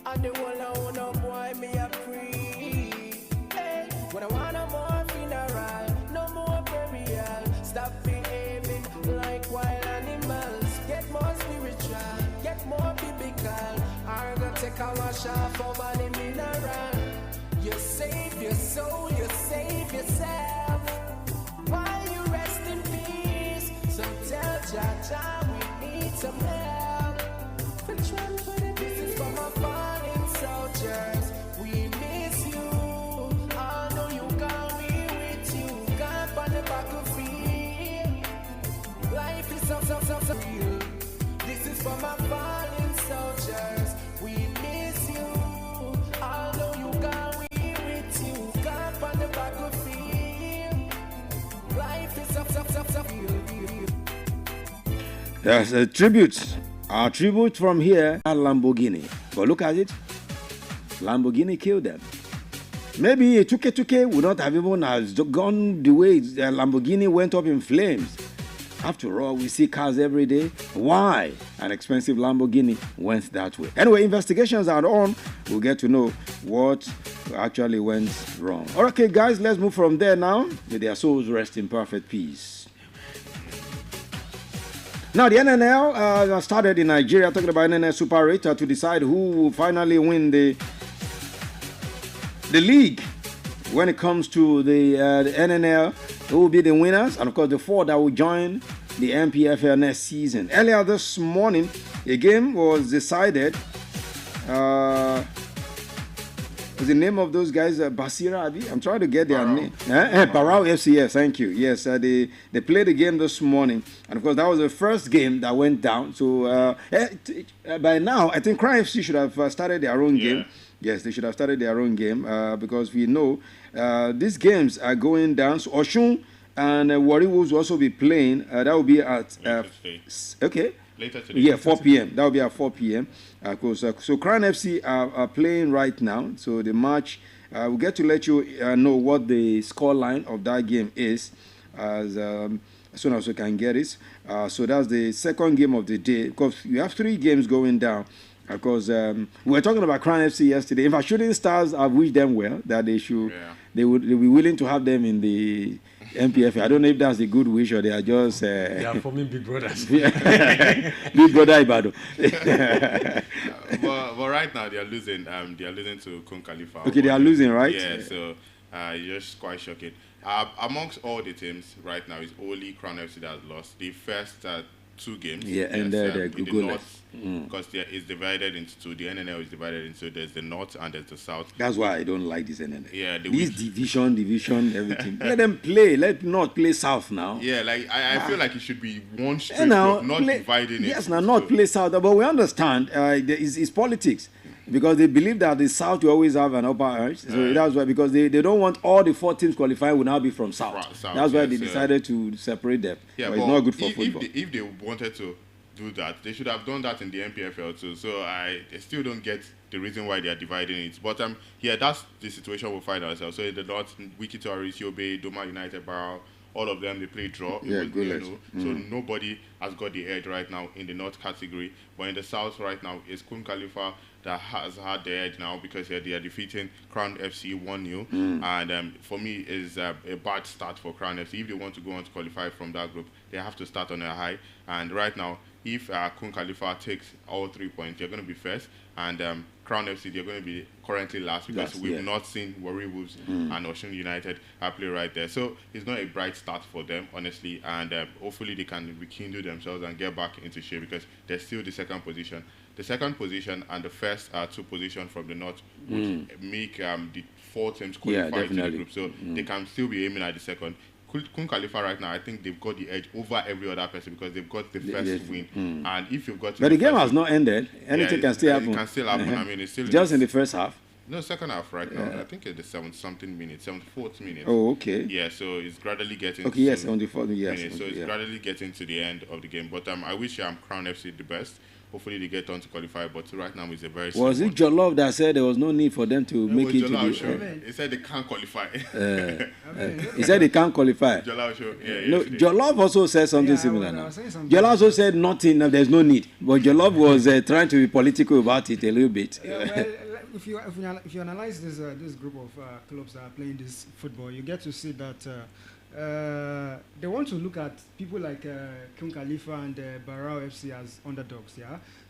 And the whole I want no boy me a free. Hey, when I want no more funeral, no more burial. Stop behaving like wild animals. Get more spiritual, get more biblical. I'm gonna take a wash off over the mineral. You save your soul, you save yourself. While you rest in peace, so tell Jaja we need some help. This is for my fallen soldiers. We miss you. I know you got me with you. Camp on the battlefield. Life is so real. This is for my fallen soldiers. We miss you. I know you got me with you. Camp on the battlefield. Life is so real. There's a tribute. Our tribute from here at Lamborghini. But look at it. Lamborghini killed them. Maybe a 2K would not have even gone the way Lamborghini went up in flames. After all, we see cars every day. Why an expensive Lamborghini went that way? Anyway, investigations are on. We'll get to know what actually went wrong. Okay, guys, let's move from there now. May their souls rest in perfect peace. Now, the NNL started in Nigeria, talking about NNL Super 8 to decide who will finally win the league. When it comes to the NNL, who will be the winners, and of course the 4 that will join the MPFL next season. Earlier this morning, a game was decided. What's the name of those guys? Basira Abi? I'm trying to get their name. Barao FCS, thank you. Yes, they played the game this morning. And of course, that was the first game that went down. So by now, I think Cry FC should have started their own game. Yes, they should have started their own game because we know these games are going down. So Oshun and Warri Wolves will also be playing. That will be at Later today. okay. Later today. Yeah, 4 p.m. That will be at 4 p.m. So Crown FC are playing right now. So the match, we'll get to let you know what the score line of that game is as soon as we can get it. So that's the second game of the day, because you have 3 games going down. Because we were talking about Crown FC yesterday. In fact, Shooting Stars, I wish them well, that they should, they would be willing to have them in the MPFA. I don't know if that's a good wish or they are just They are forming big brothers. Big brother Ibado. But right now they are losing. They are losing to Kun Khalifa. Okay, they are losing, right? Yeah, so it's just quite shocking. Amongst all the teams right now, it's only Crown FC that has lost. The first 2 games. Yeah, and the in the goalless. north, because it's divided into 2. The NNL is divided into, there's the north and there's the south. That's why I don't like this NNL. Yeah, this division, everything. Let them play. Let not play south now. Yeah, like I feel like it should be one straight now, block, not dividing it. Yes, now not play south, but we understand it's politics. Because they believe that the South will always have an upper edge. So that's why, because they don't want all the 4 teams qualifying will now be from South. That's why they decided to separate them. Yeah, but it's not good for football. If they wanted to do that, they should have done that in the MPFL too. So I still don't get the reason why they are dividing it. But yeah, that's the situation we find ourselves. So in the north, Wiki Tourist, Yobe, Doma United, Barrow, all of them, they play draw. Yeah, good. So nobody has got the edge right now in the north category. But in the south right now, it's Kun Khalifa that has had the edge now, because they are defeating Crown FC 1-0. And for me, it's a bad start for Crown FC. If they want to go on to qualify from that group, they have to start on a high. And right now, if Kun Khalifa takes all 3 points, they're going to be first. And Crown FC, they're going to be currently last, because we've not seen Warri Wolves and Osun United play right there. So it's not a bright start for them, honestly. And hopefully they can rekindle themselves and get back into shape, because they're still the second position. The second position and the first 2 positions from the north would make the 4 teams qualify to the group. So they can still be aiming at the second. Kun Khalifa right now, I think they've got the edge over every other person, because they've got the first win. And if you've got but the game has not ended. Anything can still happen. It can still happen. I mean, it's still just in the first half. No, second half right now. I think it's the 74th minute. Oh, okay. Yeah, so it's gradually getting. Okay, yes, 74th. Yes. So it's gradually getting to the end of the game. But I wish Crown FC the best. Hopefully they get on to qualify, but right now it's a very. Was it Jolov that said there was no need for them to make it to the? He said they can't qualify. He said they can't qualify. Jolov, no, Jolov also said something similar now. Jolov also said nothing. There's no need, but Jolov was trying to be political about it a little bit. Well, if you analyze this group of clubs that are playing this football, you get to see that. They want to look at people like Kun Khalifa and Barrow FC as underdogs,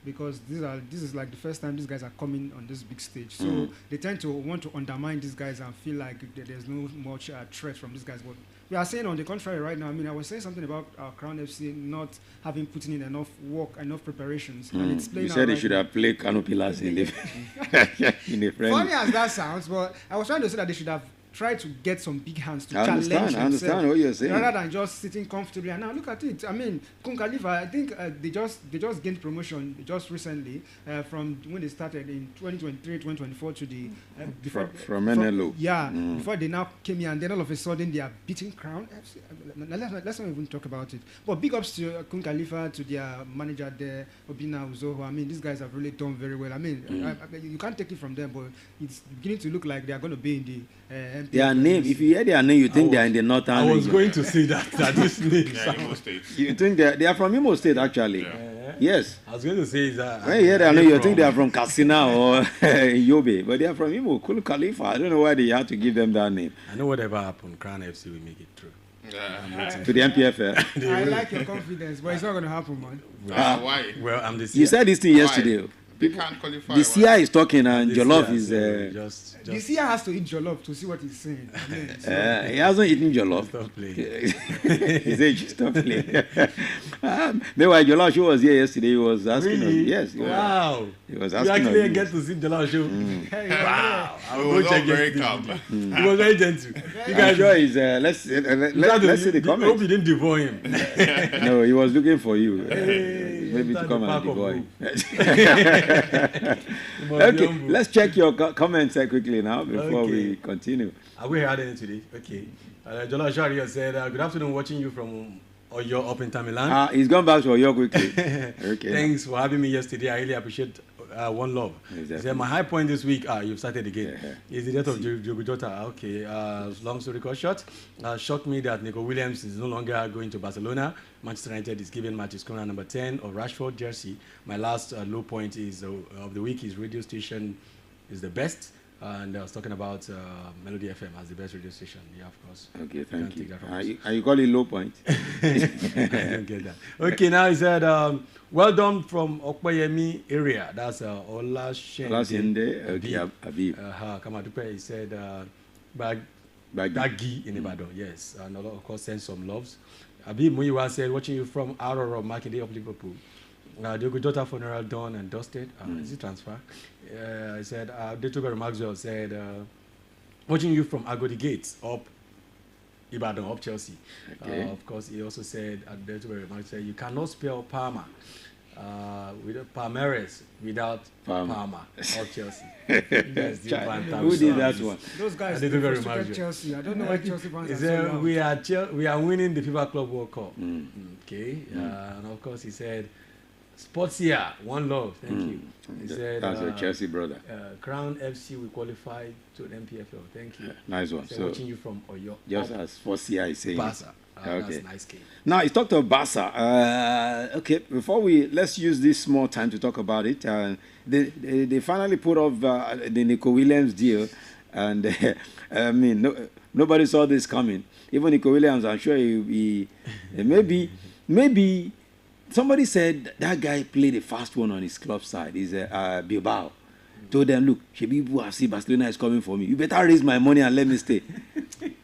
because this is like the first time these guys are coming on this big stage. So they tend to want to undermine these guys and feel like there's no much threat from these guys. But we are saying on the contrary right now. I mean, I was saying something about Crown FC not having put in enough work, enough preparations. And it's playing. You said out they right should now. have played Canopy last in the friendly. Funny as that sounds, but I was trying to say that they should have try to get some big hands to challenge themselves. I understand what you're saying. Rather than just sitting comfortably. And now look at it. I mean, Kun Khalifa, I think they just gained promotion just recently from when they started in 2023, 2024 to the from NLO. Before they now came here, and then all of a sudden they are beating Crown FC. Let's not even talk about it. But big ups to Kun Khalifa, to their manager there, Obina Uzoho. I mean, these guys have really done very well. I mean, you can't take it from them, but it's beginning to look like they are going to be in the their name, if you hear their name, you think they are in the northern region. I was going to say that this name. Imo State. You think they are from Imo State, actually? Yes. I was going to say that. When you hear their name, you think they are from Katsina or Yobe, but they are from Imo. Kun Khalifa. I don't know why they had to give them that name. I know whatever happened, Crown FC will make it through. To the MPFL. I like your confidence, but it's not going to happen, man. Why? Well, I'm the You said this thing yesterday. They can't qualify. The CI is talking and Jollof is. The CI has to eat Jollof to see what he's saying. I mean, he hasn't eaten Jollof. Stop playing. He said, stop playing. Meanwhile, Jollof show was here yesterday. He was asking us. Yes. Wow. He was You asking actually us. get to see Jollof show. Wow. I will go check very calm. He was very gentle. You I'm guys sure he's. Let's see the I hope comments. you didn't devour him. No, he was looking for you. Maybe to Enter come the and pack of devour. Okay, let's check your comments quickly now before we continue. Are we had any today? Okay. Jola Sharia said, good afternoon, watching you from Oyo up in Tamilan. He's gone back to Oyo quickly. Okay. Thanks for having me yesterday. I really appreciate one love. Exactly. He said, my high point this week, you've started again, is the death of Diogo Jota. Okay, long story short, shocked me that Nico Williams is no longer going to Barcelona. Manchester United is giving Matheus Cunha number 10 of Rashford jersey. My last low point is of the week is radio station is the best. And I was talking about Melody FM as the best radio station. Yeah, of course. Okay, thank you. You you call it low point? I don't get that. Okay, now he said, well done from Okpayemi area. That's Olasende. Okay, Habib. Kamadupe, he said, Bagi in Ibadan, yes. And of course, send some loves. Habib Muyiwa said, watching you from Aroro, Makinde of Liverpool. Diogo Jota funeral done and dusted. Is it transfer? I said, Detubero Maxwell said, watching you from Agodi Gates up Ibadan, up Chelsea. Okay. Of course, he also said, Detubero Maxwell, you cannot spell Parma without Palmeiras without Parma up Chelsea. Yes, who did that one? Those guys I did very much. Chelsea. I don't know why Chelsea fans He are so said, loud. we are winning the FIFA Club World Cup. Okay. And of course, he said, Sports here, one love, thank you. He said, that's your Chelsea brother. Crown FC will qualify to an MPFL. Thank you. Nice one. So watching you from Oyo. Just as Fosia is saying. Barca. Okay. That's a nice game. Now, it's talked of Barca. Okay, let's use this small time to talk about it. They finally put off the Nico Williams deal. And, I mean, nobody saw this coming. Even Nico Williams, I'm sure he maybe somebody said that guy played a fast one on his club side. He's Bilbao. Told them, look, Shebibu, I see Barcelona is coming for me. You better raise my money and let me stay.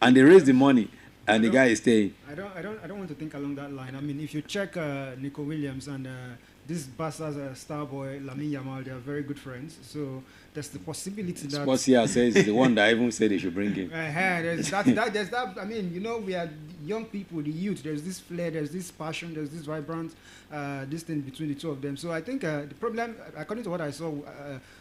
And they raised the money, and the guy is staying. I don't want to think along that line. I mean, if you check Nico Williams and this Barca's star boy Lamine Yamal, they are very good friends. So there's the possibility that Sportia says the one that even said they should bring him. there's that. I mean, we are young people, the youth. There's this flair, there's this passion, there's this vibrant this thing between the two of them. So I think the problem, according to what I saw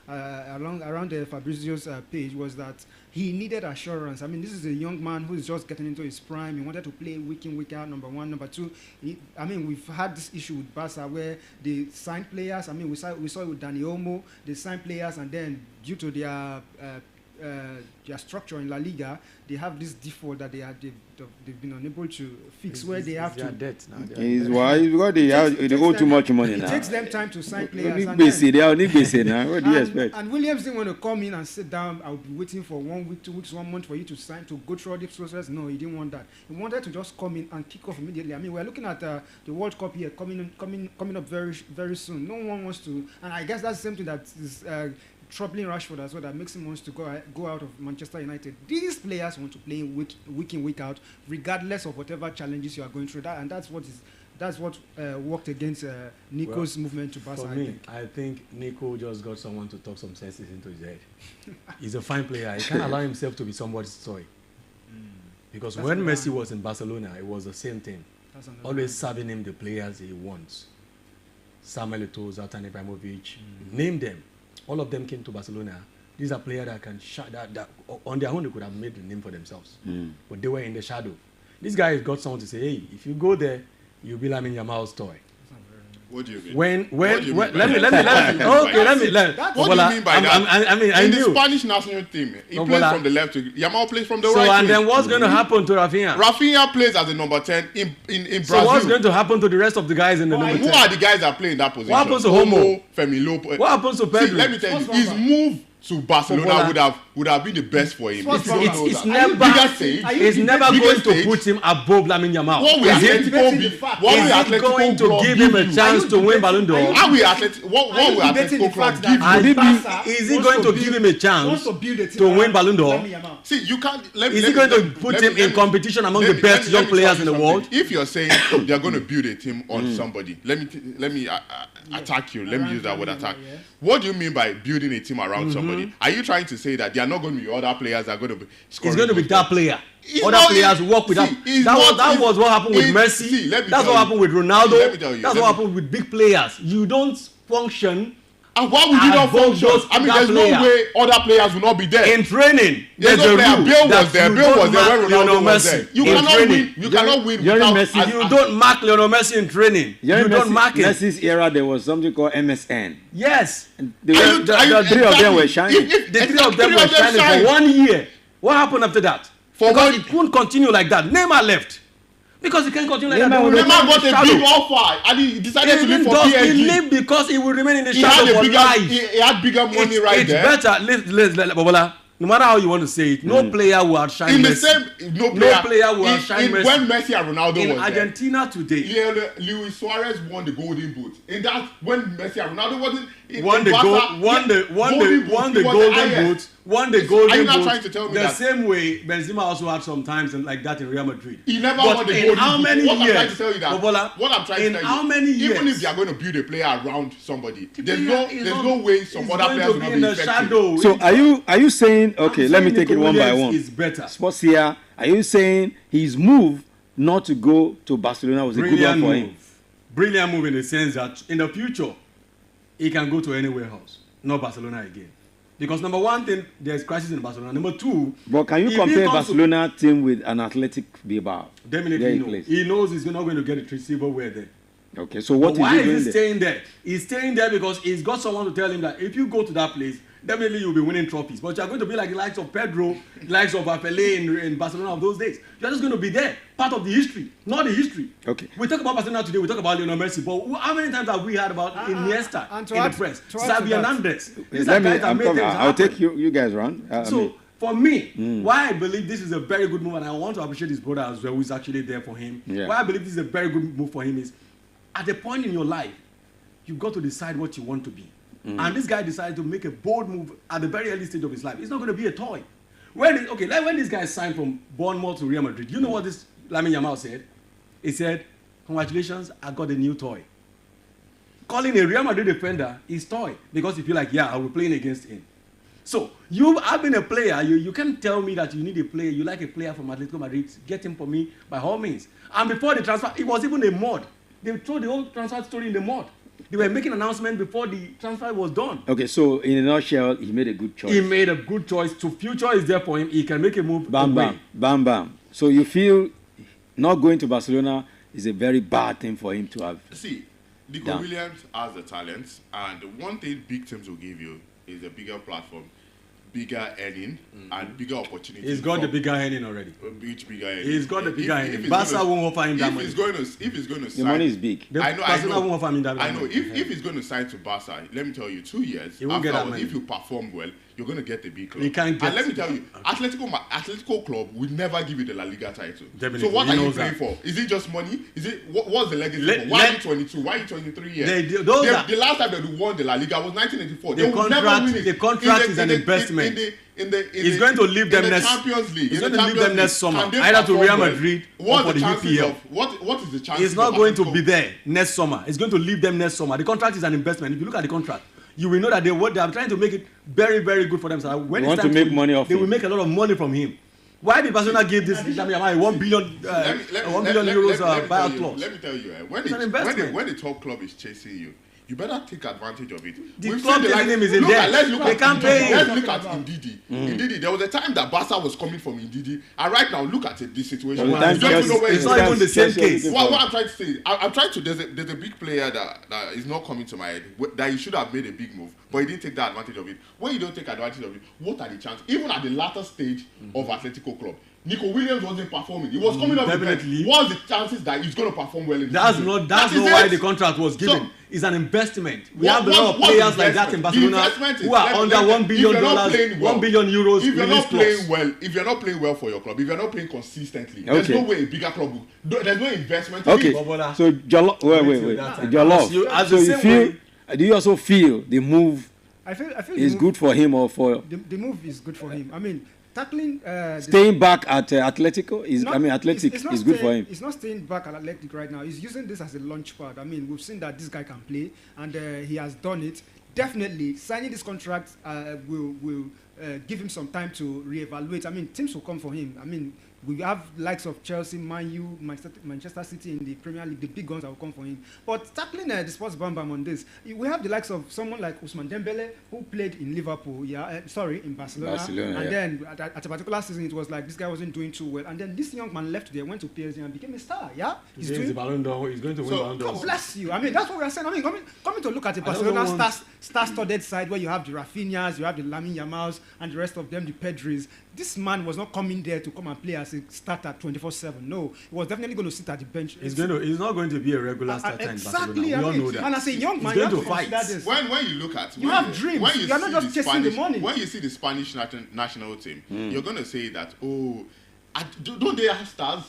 around the Fabrizio's page, was that he needed assurance. I mean, this is a young man who is just getting into his prime. He wanted to play week in, week out, number one. Number two, we've had this issue with Barca where they signed players. I mean, we saw it with Dani Olmo. They signed players, and then due to their structure in La Liga, they have this default that they've been unable to fix, where they have to. Debt now. It's why because they owe too much money now. It takes them time to sign players. They only busy now. What do you expect? And Williams didn't want to come in and sit down. I'll be waiting for 1 week, 2 weeks, 1 month for you to sign, to go through all this process. No, he didn't want that. He wanted to just come in and kick off immediately. I mean, we're looking at the World Cup here coming up very, very soon. No one wants to, and I guess that's the same thing that is troubling Rashford as well, that makes him wants to go out of Manchester United. These players want to play week in, week out, regardless of whatever challenges you are going through. That's what worked against Nico's movement to Barca. For me, I think Nico just got someone to talk some senses into his head. He's a fine player. He can't allow himself to be somebody's toy. Because when Messi was in Barcelona, it was the same thing. Always serving him the players he wants. Samuel Eto'o, Zlatan Ibrahimovic, name them. All of them came to Barcelona. These are players that can that on their own they could have made the name for themselves, but they were in the shadow. This guy has got someone to say, "Hey, if you go there, you'll be Lamine Yamal's toy." What do you mean? Let me. What do you mean by that? I mean, I in knew. the Spanish national team, he plays from the left. Yamal plays from the right. So, and then what's going to happen to Rafinha? Rafinha plays as a number 10 in Brazil. So what's going to happen to the rest of the guys in the number 10? Who are the guys that play in that position? What happens to Homo? Femi Lopez. What happens to Pedro? See, let me tell you, his move to Barcelona would have been the best for him. It's never going to put him above Lamine Yamal. What we Atletico be? Is he going to give him a chance to win Ballon d'Or? How we Atletico? What we Atletico club give? Is he going to give him a chance to win Ballon d'Or? See, you can't. Is he going to put him in competition among the best young players in the world? If you're saying they're going to build a team on somebody, let me attack you. Let me use that word, attack. What do you mean by building a team around somebody? Are you trying to say that there are not going to be other players that are going to be scoring? It's going to be that player. Other players work with that. That was what happened with Messi. That's what happened with Ronaldo. That's what happened with big players. You don't function And why would you not function? I mean, there's no way other players will not be there. In training, there's no player. Bale was there. Bale was there when Ronaldo was there. You cannot win. You cannot win without Messi. You don't mark Lionel Messi in training. You don't mark it. Messi's era, there was something called MSN. Yes. The three of them were shining. The three of them were shining for 1 year. What happened after that? Because it couldn't continue like that. Neymar left. Because he can't continue like that. Neymar got a big offer and he decided to leave for PSG. He left because he will remain in the shadow for life. He had bigger money right there. It's better. Bobola, no matter how you want to say it, no player will outshine Messi. No player will outshine Messi. When Messi and Ronaldo was in Argentina today, Luis Suarez won the Golden Boot. In that, when Messi and Ronaldo wasn't won the Golden Boot. Won the Golden Boot. Are you not trying to tell me the that? same way Benzema also had some times like that in Real Madrid. He never won the Golden Boot. How many what years? I'm trying to tell you that. Bobola, what I'm trying to tell you. how many years? Even if they are going to build a player around somebody, there's no way some other players will not be effective. Shadow. So are you saying, okay, let me take it one by one. Is better. Sports here, are you saying his move not to go to Barcelona was a good one for him? Brilliant move in the sense that in the future, he can go to anywhere else, not Barcelona again. Because number one thing, there's crisis in Barcelona. Number two, but can you compare Barcelona team with an Athletic Bilbao? Definitely no. He knows he's not going to get a silverware there. Okay, so what why is he doing is he staying there? He's staying there because he's got someone to tell him that if you go to that place, definitely you'll be winning trophies. But you're going to be like the likes of Pedro, the likes of Pelé in Barcelona of those days. You're just going to be there, part of the history, not the history. Okay. We talk about Barcelona today, we talk about Lionel Messi, but how many times have we heard about Iniesta in the press? Xavi Hernandez. I'll take you guys around. For me, why I believe this is a very good move, and I want to appreciate his brother as well, who's actually there for him. Yeah. Why I believe this is a very good move for him is, at a point in your life, you've got to decide what you want to be. And this guy decided to make a bold move at the very early stage of his life. It's not going to be a toy. When this guy signed from Bournemouth to Real Madrid, you know what this Lamine Yamal said? He said, "Congratulations, I got a new toy." Calling a Real Madrid defender is toy because you feel like, yeah, I will be playing against him. So you have been a player. You can't tell me that you need a player. You like a player from Atletico Madrid. Get him for me by all means. And before the transfer, it was even a mud. They threw the whole transfer story in the mud. They were making an announcement before the transfer was done. Okay, so in a nutshell, he made a good choice. He made a good choice. So future is there for him. He can make a move. Bam. So you feel not going to Barcelona is a very bad thing for him to have. See, Nico Williams has the talents, and one thing big teams will give you is a bigger platform, bigger earning, and bigger opportunities. He's got the bigger earning already. Which bigger earning? He's got the bigger earning. Barca won't offer him that money. If he's going to sign, the money is big. Barcelona won't offer him that money. I know. If he's going to sign to Barca, let me tell you, 2 years afterwards, if you perform well, you're going to get the big club. And let me tell you, Atletico Club will never give you the La Liga title. Definitely. So what are you playing for? Is it just money? Is it what's the legacy? Why are you 22? Why are you 23 years? The last time they won the La Liga was 1984. The contract is an investment. He's going to leave them next Champions League. He's going to leave them next summer, either to Real Madrid or for the UPL. What is the chance? He's not going to be there next summer. He's going to leave them next summer. The contract is an investment. If you look at the contract, you will know that they are trying to make it very, very good for them. So when want to make money off they will make a lot of money from him. Why did Barcelona give this Lamine 1 billion euros buyout clause? Let me tell you, when the top club is chasing you, you better take advantage of it. The club name is in there. They can't pay him. Let's look at Ndidi. Ndidi, there was a time that Barca was coming from Ndidi, and right now look at this situation. It's not even the same case. What I'm trying to say, I'm trying to. There's a big player that is not coming to my head that he should have made a big move, but he didn't take that advantage of it. When you don't take advantage of it, what are the chances? Even at the latter stage of Atletico Club, Nico Williams wasn't performing. He was coming up definitely. What's the chances that he's going to perform well in That's not why the contract was given. It's an investment. We have a lot of players like that in Barcelona who are under $1 billion, €1 billion euros. If you're not playing well for your club, if you're not playing consistently, there's no way a bigger club will. There's no investment. Okay. So wait. Jollof. So you feel? Do you also feel the move? I feel is good for him or for the move is good for him. I mean, tackling staying back at Atletico is is good for him. He's not staying back at Athletic right now. He's using this as a launch pad. I mean, we've seen that this guy can play, and he has done it. Definitely, signing this contract will give him some time to reevaluate. I mean, teams will come for him. I mean, We have likes of Chelsea, Man U, Manchester City in the Premier League, the big guns that will come for him. But tackling the sports bam on this, we have the likes of someone like Ousmane Dembele, who played in Liverpool, in Barcelona. And then at a particular season, it was like this guy wasn't doing too well. And then this young man left there, went to PSG and became a star, He's going to win Ballon d'Or. God bless you. I mean, that's what we are saying. I mean, coming to look at the Barcelona star-studded side where you have the Rafinhas, you have the Lamine Yamals, and the rest of them, the Pedris. This man was not coming there to come and play as a starter 24/7. No, he was definitely going to sit at the bench. He's not going to be a regular starter in Barcelona. We all know that. And as a young man, you have to fight. When you look at, you have dreams. You are not just chasing the money. When you see the Spanish national team, you're going to say that, don't they have stars?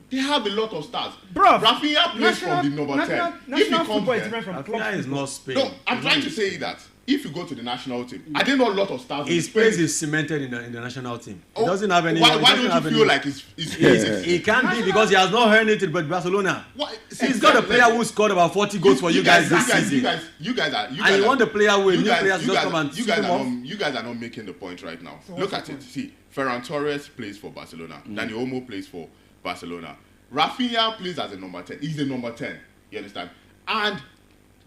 They have a lot of stars. Bro, Rafinha plays from the number 10. If he comes there, Rafinha is not Spain. No, I'm trying to say that if you go to the national team, I didn't know a lot of stars. His place is cemented in the national team. He doesn't have any. Why don't you feel like he's he can't be because he has not earned it with Barcelona. He's got a player who scored about 40 goals for you guys this season. You guys are. And you want the player with new players just come and you guys are not making the point right now. Look at it. See, Ferran Torres plays for Barcelona. Dani Olmo plays for Barcelona. Rafinha plays as a number 10. He's a number 10. You understand? And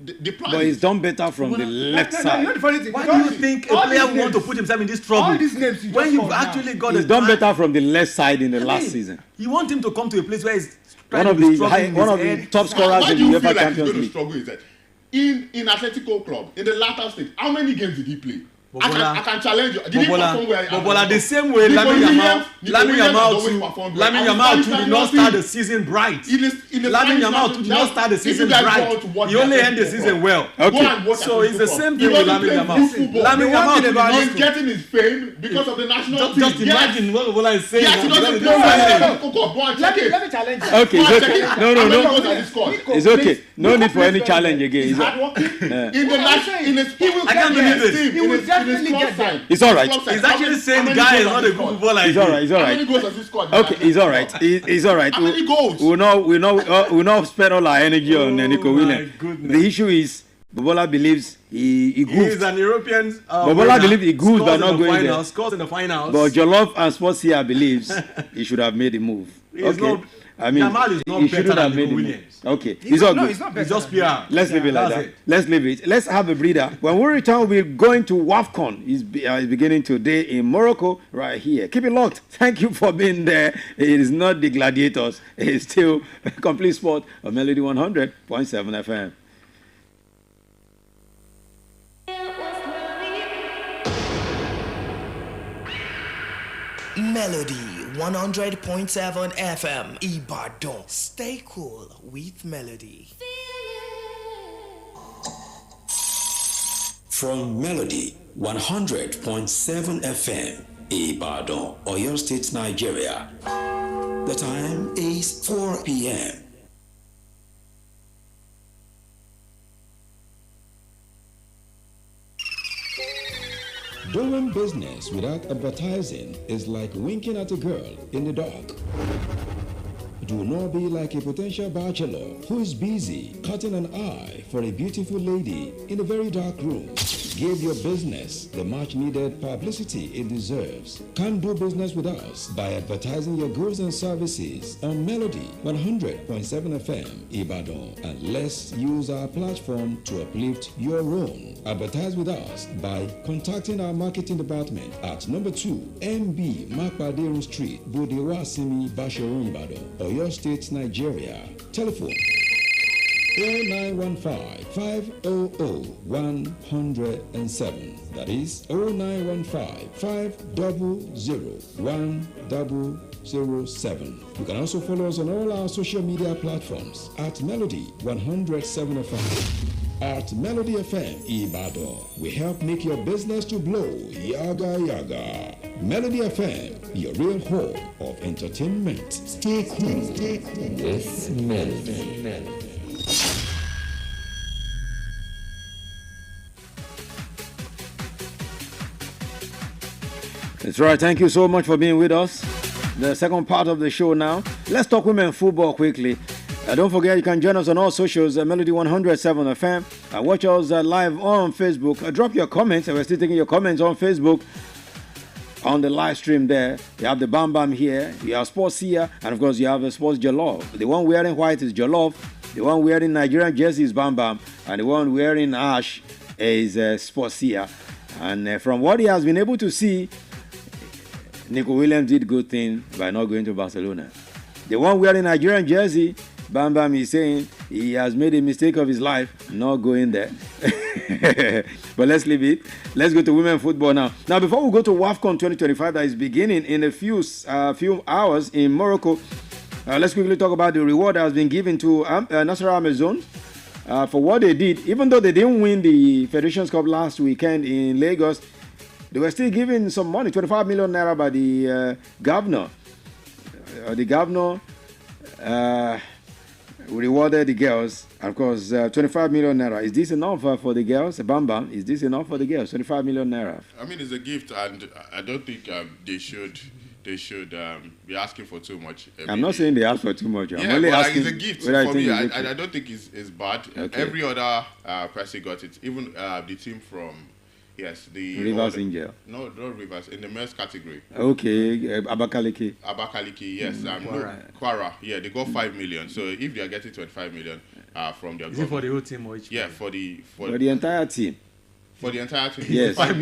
the plan. But he's done better from the left side. Why do you think a player will want to put himself in this trouble? All these names when you've actually got he's done better from the left side in the last season. You want him to come to a place where he's one of the top scorers in the UEFA Champions League. Struggle is that in Atletico Club in the latter stage, how many games did he play? I can challenge you. Did he perform well? Bobola, the same way Lamine Yamal too did not start the season bright. Lamine Yamal too did not start the season bright. He only ended the season well. Okay. So it's the same thing with Lamine Yamal. Lamine Yamal too did not getting his fame because of the national team. Just imagine what Bobola is saying. Yes, he doesn't play. Let me challenge you. Okay, it's okay. No. It's okay. No need for any challenge again. He's hardworking. I can't believe this. He will definitely get there. It's all right. He's actually saying the guy is not a good footballer. It's all right. It's all How right. many goals has he scored? Okay, it's all right. It's all right. How many goals? We'll not spend all our energy on Nico Williams. Goodness. The issue is Bobola believes he goofed. He's an European. Bobola believes he goofed by not going there. Scores in the finals. But Jollof and Sports here believes he should have made a move. Okay. Yamal is not better than Nico Williams. Okay, he's all good. He's not better. He's just PR. Let's leave it like that. Let's leave it. Let's have a breather. When we return, we're going to WAFCON. It's beginning today in Morocco, right here. Keep it locked. Thank you for being there. It is not the Gladiators. It's still Complete Sport on Melody 100.7 FM. Melody 100.7 FM Ibadan. Stay cool with Melody. From Melody 100.7 FM Ibadan, Oyo State, Nigeria. The time is 4 p.m. Doing business without advertising is like winking at a girl in the dark. Do not be like a potential bachelor who is busy cutting an eye for a beautiful lady in a very dark room. Give your business the much needed publicity it deserves. Come do business with us by advertising your goods and services on Melody 100.7 FM Ibadan, and let's use our platform to uplift your own. Advertise with us by contacting our marketing department at number 2 MB Makpaderu Street, Bodewasimi, Basharun, Ibadan, Oyo State, Nigeria. Telephone 0915-500-107. That is 0915-500-1007. You can also follow us on all our social media platforms at Melody 107 FM. At Melody FM Ibadan, we help make your business to blow. Yaga yaga. Melody FM, your real home of entertainment. Stay cool. With Melody. That's right. Thank you so much for being with us. The second part of the show now. Let's talk women football quickly. Don't forget, you can join us on all socials, Melody 107 FM. Watch us live on Facebook. Drop your comments. We're still taking your comments on Facebook. on the live stream there. You have the Bam Bam here, you have Sports here, and of course you have the Sports Jollof. The one wearing white is Jollof, the one wearing Nigerian jersey is Bam Bam, and the one wearing ash is Sports here. And from what he has been able to see, Nico Williams did good thing by not going to Barcelona. The one wearing Nigerian jersey, Bam Bam is saying he has made a mistake of his life not going there. But let's leave it. Let's go to women football now. Now, before we go to WAFCON 2025 that is beginning in a few hours in Morocco, let's quickly talk about the reward that has been given to Nasser Amazon for what they did. Even though they didn't win the Federations Cup last weekend in Lagos, they were still given some money, 25 million naira by the governor. The governor rewarded the girls. Of course, 25 million naira. Is this enough for the girls? Bam Bam, is this enough for the girls? 25 million naira. I mean, it's a gift, and I don't think they should be asking for too much. I'm not saying they ask for too much. I'm only asking it's a gift for me. I don't think it's bad. Okay. Every other person got it. Even the team from the Rivers Angel. No, not Rivers, in the men's category. Okay, Abakaliki. Yes. Kwara. Yeah, they got 5 million. So if they are getting 25 million from their Is it for the whole team or each? Yeah, player? For the entire team. For the entire team. Yes, 25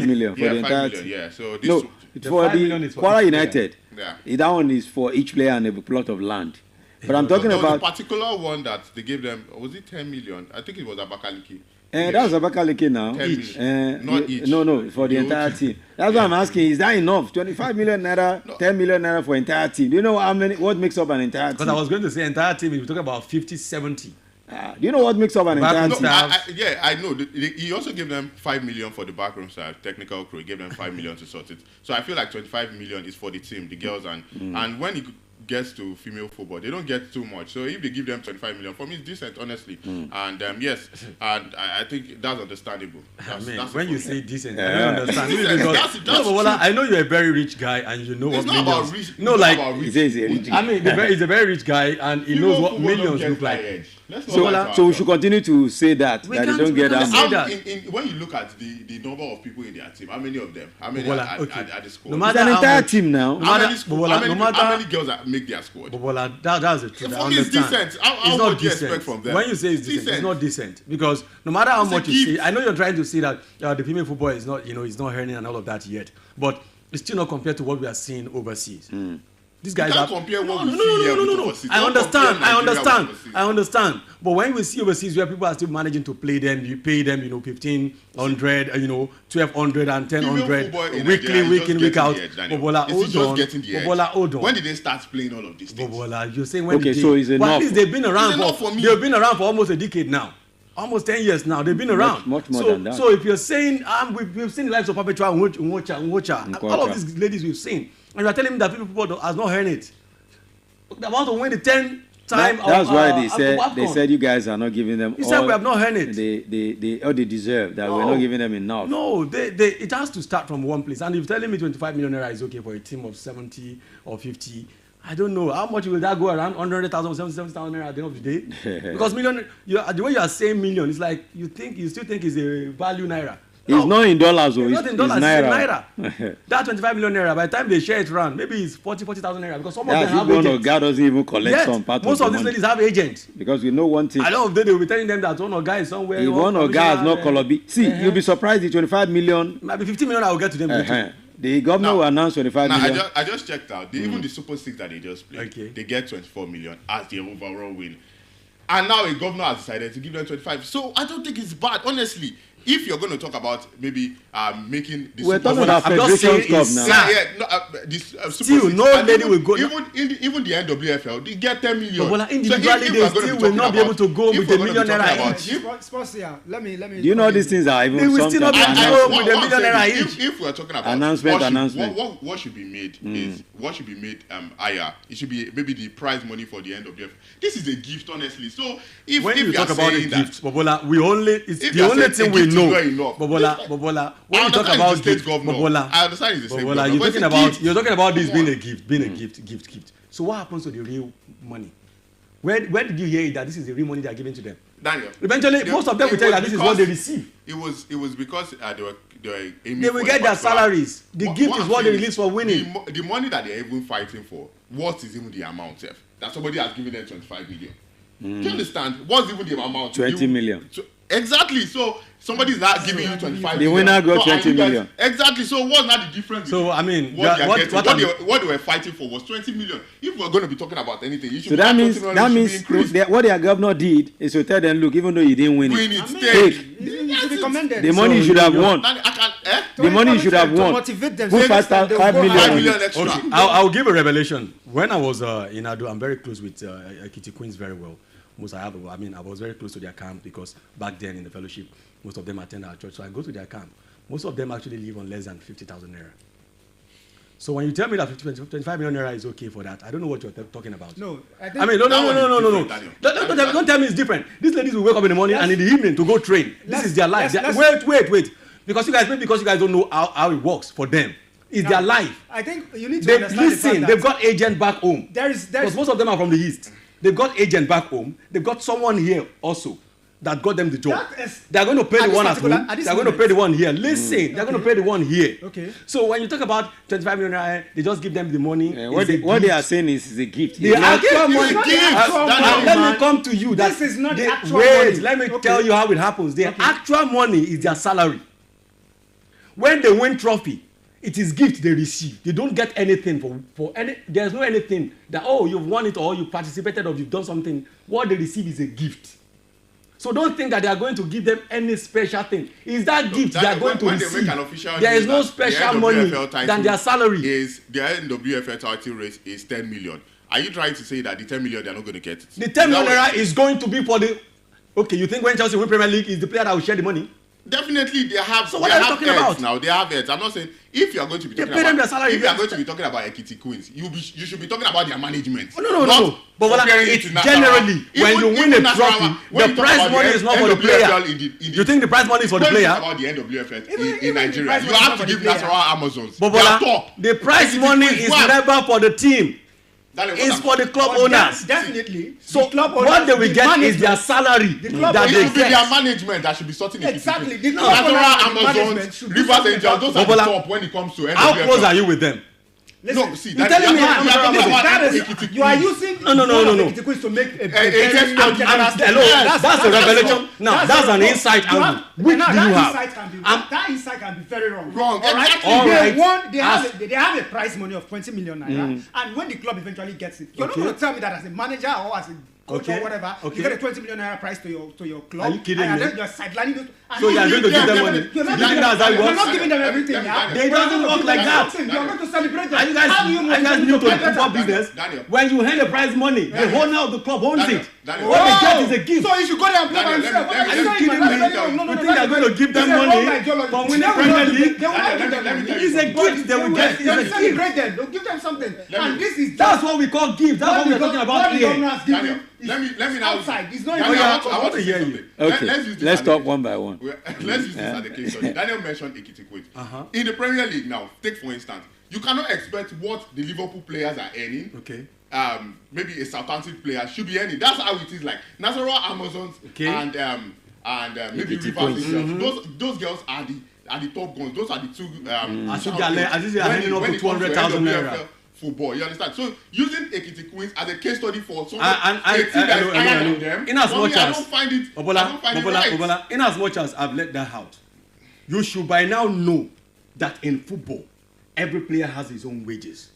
million for the entire team. Yeah, so this no, for the Kwara United. Yeah. That one is for each player and a plot of land. But I'm talking about the particular one that they gave them. Was it 10 million? I think it was Abakaliki. That's Abakaliki now. Each. Not each. No, for the entire team. That's what I'm asking. Is that enough? 25 million naira, 10 million naira for entire team. Do you know what makes up an entire team? Because I was going to say entire team, if you talk about 50, 70. Do you know what makes up an entire team? I know. He also gave them 5 million for the backroom side, technical crew. He gave them 5 million to sort it. So I feel like 25 million is for the team, the girls, and when it gets to female football, they don't get too much. So if they give them 25 million, for me it's decent, honestly. And yes, and I think that's understandable. That's when you say decent, I don't understand. I know you're a very rich guy and you know what millions. He says he's a rich guy. I mean, he's a very rich guy and he knows what millions look like. So we should continue to say that they don't get that much. When you look at the number of people in their team, how many of them? How many are the squad? It's an entire team now. How many girls make their squad? That's the truth. For me, it's decent. How much do you expect from them? When you say it's decent, it's not decent because no matter how much you say, I know you're trying to say that the female football is not, it's not earning and all of that yet, but it's still not compared to what we are seeing overseas. These guys can't compare what we see here with overseas. I understand. But when we see overseas where people are still managing to play them, you pay them, 1,500, 1,200 and 1,000 weekly, week in, week out. Bobola, hold on. When did they start playing all of these things? Bobola, you're saying when okay, so it's enough. But at least they've been around for almost a decade now. Almost 10 years now. They've been around. Much more than that. So if you're saying, we've seen the likes of Perpetua, Nwocha, all of these ladies we've seen, and you're telling me that people has not heard it. They want to win the 10th time. That's why they said you guys are not giving them. You said we have not heard it. They deserve that. We're not giving them enough. No, it has to start from one place. And if you're telling me 25 million naira is okay for a team of 70 or 50. I don't know how much will that go around 100,000 or 70,000 naira at the end of the day. Because million, the way you are saying million, it's like you still think it's a value naira. It's not in dollars, it's not in dollars, it's naira. That 25 million naira, by the time they share it around, maybe it's 40,000 naira because some of them have agents. God doesn't even collect some part most of these ladies have agents. Because we know one thing. At the end of the day, they will be telling them that one of guys somewhere. If one of guys not Colobi. See, you'll be surprised the 25 million. Maybe 50 million I will get to them. The governor will announce 25 million. I just checked out. Even the Super 6 that they just played, they get 24 million as their overall win. And now a governor has decided to give them 25. So I don't think it's bad, honestly. If you're going to talk about maybe making this, we're talking about Federations Cup now. Still, no lady will go. Even the NWFL, they get 10 million. But individually, they still will not be able to go with a million naira each. Sports here. Let me. Do you know these things are even? They will still not be able to go with a million naira each. If we're talking about announcement, what should be made is what should be made higher. It should be maybe the prize money for the NWFL. This is a gift, honestly. So when you talk about a gift, Bobola, it's the only thing we know. Bobola, when you talk about gift, Bobola, I understand it's the same Bobola, you're talking about this being a gift. So what happens to the real money? Where did you hear it that this is the real money they are giving to them? Daniel. Eventually, most of them will tell you that this is what they receive. It was because they're aiming They will for get a their particular- salaries. The gift is I'm what they saying release for winning. The money that they're even fighting for, what is even the amount, Seth? That somebody has given them 25 million. Do you understand? What's even the amount? 20 million. Exactly. So somebody is not giving you 25 The million. winner got So, and 20 you guys- million. Exactly. So what's not the difference? So, I mean, what they are getting? I'm- What they were fighting for was 20 million. If we're going to be talking about anything, you should So that means increased. what their governor did is to tell them, look, even though you didn't win Win it, it, Amen. take. You should be commended. the money you should have won. I can, The money you should have To won. motivate them. Put So next time they will 5 go million. 5 hard. million extra. Okay, I'll give a revelation. When I was in Ado, I'm very close with Ekiti Queens very well. I was very close to their camp because back then in the fellowship, most of them attend our church. So I go to their camp. Most of them actually live on less than 50,000 naira. So when you tell me that 25 million naira is okay for that, I don't know what you're talking about. No, I I mean, no. Daniel. Don't tell me it's different. These ladies will wake up in the morning and in the evening to go train. This is their life. Wait. Because you guys don't know how it works for them. It's their life. I think you need to They understand listen. the fact They've got agent back home. There's Because most of them are from the east. They've got agent back home. They've got someone here also that got them the job. They're going to pay the one at home. They're going to pay the one here. Listen, they're going to pay the one here. Okay. So when you talk about 25 million, they just give them the money. What they are saying is a gift. The actual money. not the actual money, Let man. me come to you. This is not the actual wait, money. let me Okay. tell you how it happens. The actual money is their salary. When they win trophy, it is gift they receive. They don't get anything for any. There's no anything that you've won it or you participated or you've done something. What they receive is a gift. So don't think that they are going to give them any special thing. Is that gift they are going to receive? There is no special money than their salary. The NWFL title race is 10 million. Are you trying to say that the 10 million they are not going to get it? The 10 million naira is going to be for the. Okay, you think when Chelsea win Premier League is the player that will share the money? Definitely, they have. So what are you talking about? Now they have it. I'm not saying if you are going to be They talking pay them about their salary. if you are going to be talking about Ekiti Queens, you should be talking about their management. No. But it's generally when you win a trophy, the prize money is not for the player. You think the prize money is for the player? About the NWFL in Nigeria, you have to give Nasarawa Amazons. Bobola, the prize money is never for the team. It's for the club owners. Definitely. So what they will get is their salary that It they should be their get. management that should be sorting it. Exactly. The club Nasarawa owners, the management should Amazons, do Rivers something Angels, about those it. are the Bobola, top when it comes to NWFL. How close are you with them? No, see, You're telling me you are using No. Ekiti Queens to make a That's a revelation. Now that's an insight angle. Which do you have? That insight can be very wrong. Wrong. All right. Exactly. All right. They have a prize money of 20 million naira, and when the club eventually gets it, you're not going to tell me that as a manager or as a coach or whatever, you get a 20 million naira prize to your club. Are you kidding and me? then you're sidelining those. So you are going to give them money? You're not You think that's how it you're works? not giving them everything. Yeah? They doesn't work like that. You're going to celebrate them. Are you guys new to the football business? Daniel. When you hand the prize money, the owner of the club owns Daniel, it. Daniel. What they get is a gift. So you should go there and play by Daniel, yourself. let me- Are you kidding me? You think they're going to give them money for winning Premier League? They will not give them money. It's a gift they will get. They'll It's a gift. celebrate them. They'll give them something. And this is That's what we call gift. That's what we're talking about here. Daniel, let me now. Outside. It's not Daniel, even I want to hear you. something. Okay, Let's use this let's as talk a- one by one. Let's use this as a case study. Daniel mentioned Ekiti Queens. In the Premier League now, take for instance, you cannot expect what the Liverpool players are earning. Okay. Maybe a Southampton player should be earning. That's how it is. Like Nasarawa Amazons and maybe Ekiti Rivers Queens. Angels. Those girls are the top guns. Those are the two. I think they are earning up to 200,000 naira. Football, you understand? So using Ekiti Queens as a case study for someone And a team that's hello. higher than them, In as for me, much I as don't find it. I don't find it right. Bobola, in as much as I've let that out, you should by now know that in football, every player has his own wages.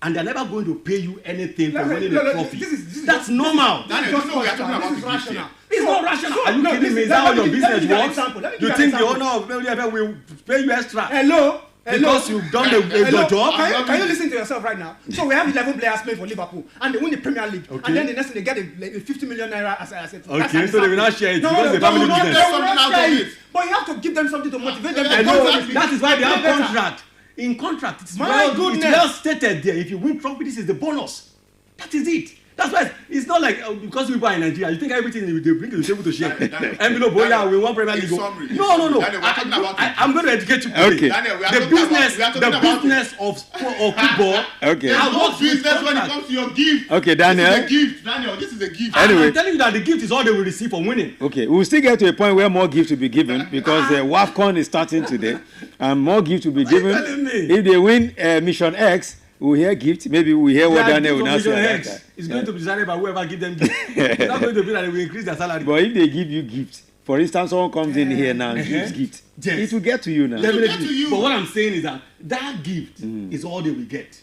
And they're never going to pay you anything for winning a trophy. That's normal. Daniel, you know we are talking about This is the gift here. rational. It's not rational. Are you No, kidding me? Is let that how me your give- let me business give you an works? example. Let me give You you an think the example. owner of WFL will pay you extra Hello. because you've done the job? Can you listen to yourself right now? So we have 11 players playing for Liverpool, and they win the Premier League, and then the next thing they get a 50 million naira as a. Okay, so they will not share it because the family business. They will not Something out share of it. it. But you have to give them something to motivate them. I to know go to the that is why they have play better. contract. In contract, it's My well goodness. stated there. If you win trophy, this is the bonus. That is it. That's why it's not like because people are in Nigeria, you think everything they bring to the table to share. Daniel, Envelope, yeah, we want Premier League. in summary, No. Daniel, we're talking about I'm going to educate you. Okay. Daniel, we are The talking business, about, the business of football. Okay. There's no works with business when it contract. comes to your gift. Okay, Daniel. This is a gift, Daniel. This is a gift. Anyway. I'm telling you that the gift is all they will receive for winning. Okay, we'll still get to a point where more gifts will be given because WAFCON is starting today, and more gifts will be What are you given. telling me? If they win Mission X, we'll hear gifts. Maybe we'll hear what Daniel will now say. It's going to be decided by whoever give them gift. It's not going to be that they will increase their salary. But if they give you gifts, for instance, someone comes in here now and gives gifts, Yes. it will get to you now. Definitely. to you. But what I'm saying is that gift is all they will get.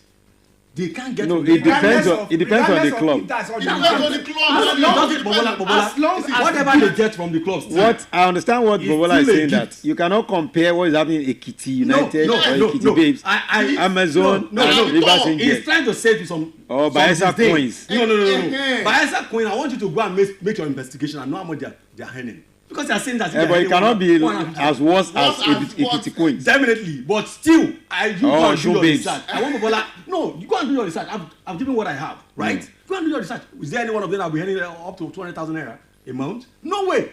They can't get No, from it anywhere. depends on the club. That's all It you depends on get. the As club. long as Bobola, As long see, as whatever the they get from the clubs. What I understand what It's Bobola is still a saying gift. that you cannot compare what is happening in Ekiti United or Ekiti Babes, Amazon, no. Rivers He's Angels. trying to save you some. Or some Bayelsa disdain. Coins. No. Eh. Bayelsa Coins. I want you to go and make your investigation and know how much they are earning. Because they are saying that. But it cannot be as worse as Worse as Ekiti Coins. Definitely, but still, you go and do show your babes. research. I want Bobola. No, you go and do your research. I've given what I have, right? Go and do your research. Is there any one of them that will be earning up to 200,000 naira a month? No way.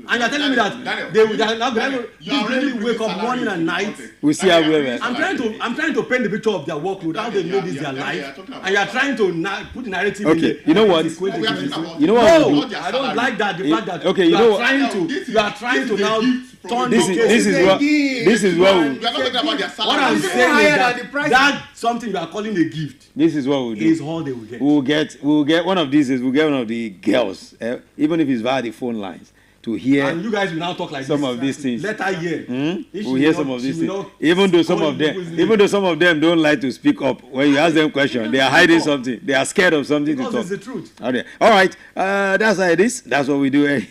And you're telling me that Daniel, they are not going you are already to wake up bringing morning and salary night. into We see Daniel, how you're well. bringing I'm trying to paint the picture of their workload, how they Daniel, made this yeah, their Daniel, life, you're talking about and you're trying to put the narrative in Okay, there. you know what? It's equating We are to talking this. about You know what we No, do? I don't like that. The fact that Okay, you know what? you are trying to now turn This is what We are not talking about their salary. what I'm It's saying higher is than the that price. that something you are calling a gift this is what we do. is all they will get. We'll get one of these. We'll get one of the girls, even if it's via the phone lines, to hear And you guys will now talk like some this. of these things. Let her hear. If she We'll hear will some not- of she these will things. not Even though some call of them, people's even name. though some of them don't like to speak up when you ask them questions, they are hiding something. They are scared of something to Because talk. it's the truth. Okay. All right. That's how it is. That's what we do.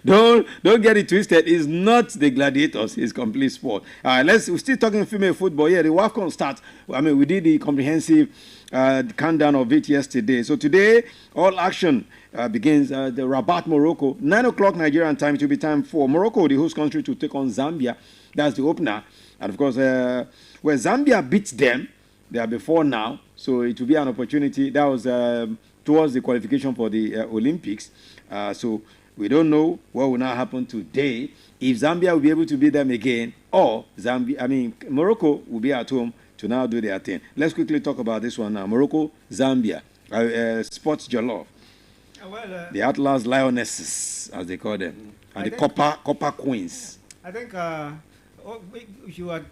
Don't get it twisted. It's not the gladiators. It's complete sport. All right. We're still talking female football. Yeah, the WAFCON starts. I mean, we did the comprehensive countdown of it yesterday. So today, all action begins the Rabat, Morocco. 9 o'clock Nigerian time. It will be time for Morocco, the host country, to take on Zambia. That's the opener. And of course, where Zambia beats them, they are before now. So it will be an opportunity. That was towards the qualification for the Olympics. So we don't know what will now happen today. If Zambia will be able to beat them again, or Morocco will be at home to now do their thing. Let's quickly talk about this one now. Morocco, Zambia, Sports Jollof, the Atlas Lionesses, as they call them, and the Copper Queens. I think if you are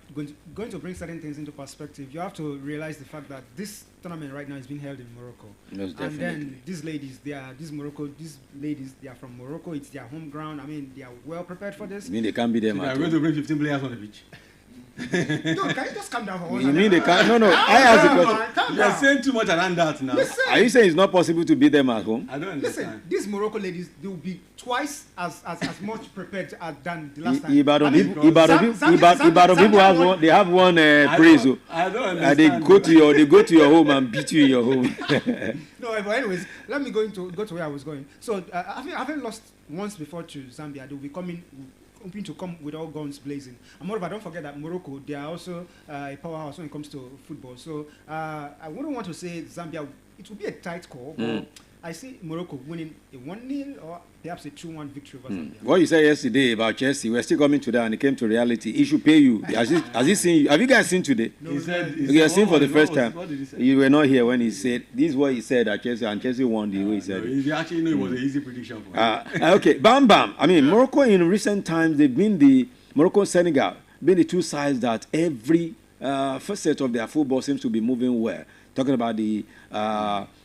going to bring certain things into perspective, you have to realize the fact that this tournament right now is being held in Morocco. Most And definitely. then these ladies, they are from Morocco. It's their home ground. I mean, they are well prepared for this. You mean they can't beat them They at are going home? to bring 15 players on the pitch. No, can you just calm down for one You second? mean they can't? No. I asked the question. Calm You are down. saying too much around that now. Are you saying it's not possible to beat them at home? I don't Listen, understand. these Morocco ladies, they will be twice as much prepared than the last time. Ibadan I mean, people Zambia have won- one. They have one praise. I don't And understand. they go to your home and beat you in your home. No, but anyways, let me go to where I was going. So, having lost once before to Zambia, they'll be hoping to come with all guns blazing. And moreover, don't forget that Morocco, they are also a powerhouse when it comes to football. So, I wouldn't want to say Zambia. It will be a tight call, but I see Morocco winning a 1-0 or perhaps a 2-1 victory over Zambia. What you said yesterday about Chelsea, we're still coming to that, and it came to reality. He should pay you. Has he seen you? Have you guys seen today? He said, You have seen for the first time. What did he say? You were not here when he said this is what he said at Chelsea, and Chelsea won the way he said it. He actually knew it was an easy prediction for him. Okay, Bam. I mean, Morocco in recent times, they've been Morocco and Senegal, been the two sides that every first set of their football seems to be moving well. Talking about the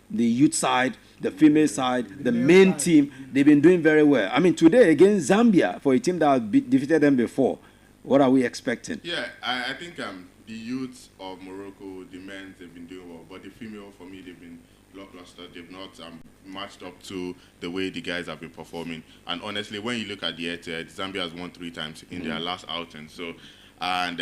youth side, the female side, the main team, they've been doing very well. I mean, today against Zambia, for a team that has defeated them before, what are we expecting? Yeah, I think the youth of Morocco, the men, they've been doing well, but the female, for me, they've been lackluster. They've not matched up to the way the guys have been performing. And honestly, when you look at the Etihad, Zambia has won 3 times in their last outing. So, and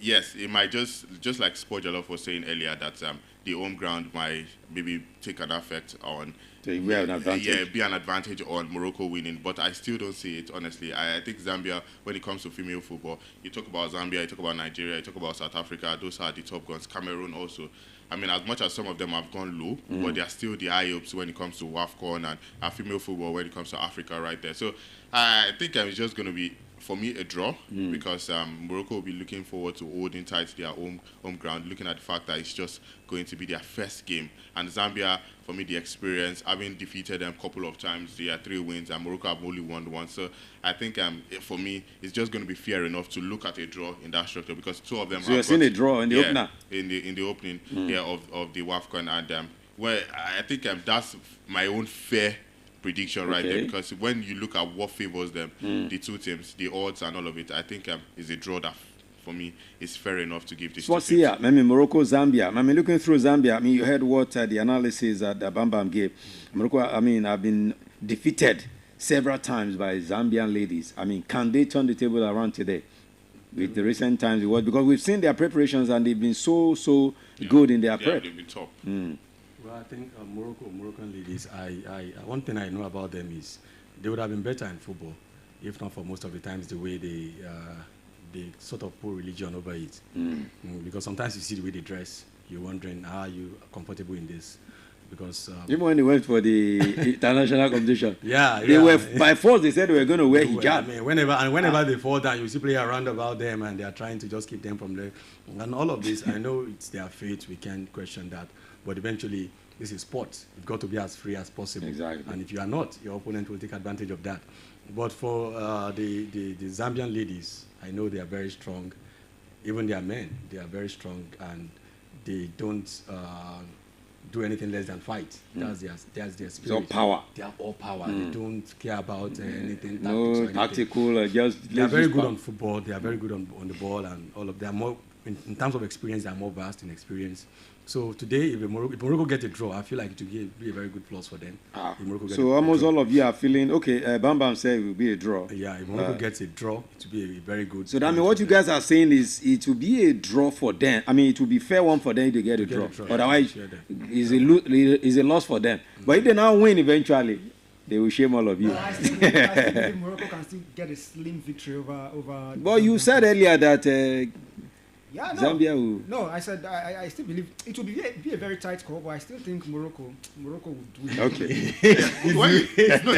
yes, it might just like Sport Jollof was saying earlier, that the home ground might maybe take an effect on. So we have an advantage. Yeah, be an advantage on Morocco winning, but I still don't see it, honestly. I think Zambia, when it comes to female football, you talk about Zambia, you talk about Nigeria, you talk about South Africa, those are the top guns. Cameroon also. I mean, as much as some of them have gone low, but they are still the high ups when it comes to WAFCON and female football when it comes to Africa right there. So I think it's just going to be, for me, a draw because Morocco will be looking forward to holding tight to their home ground, looking at the fact that it's just going to be their first game. And Zambia, for me, the experience, having defeated them a couple of times, they are 3 wins, and Morocco have only won 1. So I think for me, it's just going to be fair enough to look at a draw in that structure because 2 of them. So you're seeing a draw in the opener. In the opening, of the WAFCON, and well, I think that's my own fair prediction right there, because when you look at what favors them, the 2 teams, the odds and all of it, I think is a draw that for me is fair enough to give this. What's here? I mean, Morocco, Zambia. I mean, looking through Zambia, I mean, you heard what the analysis that Bam Bam gave. Morocco, I mean, have been defeated several times by Zambian ladies. I mean, can they turn the table around today? With the recent times it was, because we've seen their preparations and they've been so good in their prep. They've been top. Well, I think Moroccan ladies, one thing I know about them is they would have been better in football, if not for most of the times the way they sort of put religion over it. Because sometimes you see the way they dress, you're wondering, are you comfortable in this? Because even when they went for the international competition, they were by force. They said they were going to wear hijab. I mean, whenever they fall down, you see play around about them, and they are trying to just keep them from there. And all of this, I know it's their fate. We can't question that. But eventually, this is sports. You've got to be as free as possible. Exactly. And if you are not, your opponent will take advantage of that. But for the Zambian ladies, I know they are very strong. Even their men, they are very strong, and they don't do anything less than fight. That's their spirit. It's all power. They are all power. They don't care about anything. No tactical. They are very good on football. They are very good on the ball, and all of them. More in terms of experience, they are more vast in experience. So today, if Morocco get a draw, I feel like it will be a very good plus for them. So almost all of you are feeling, okay, Bam Bam said it will be a draw. Yeah, if Morocco gets a draw, it will be a very good. So that means what you guys are saying is it will be a draw for them. I mean, it will be fair one for them if they get a draw. Otherwise, it's a loss for them. But if they now win eventually, they will shame all of you. I still think Morocco can still get a slim victory over. But you said earlier that Zambia will. No, I said I still believe it will be a very tight call, but I still think Morocco will do it. Okay. He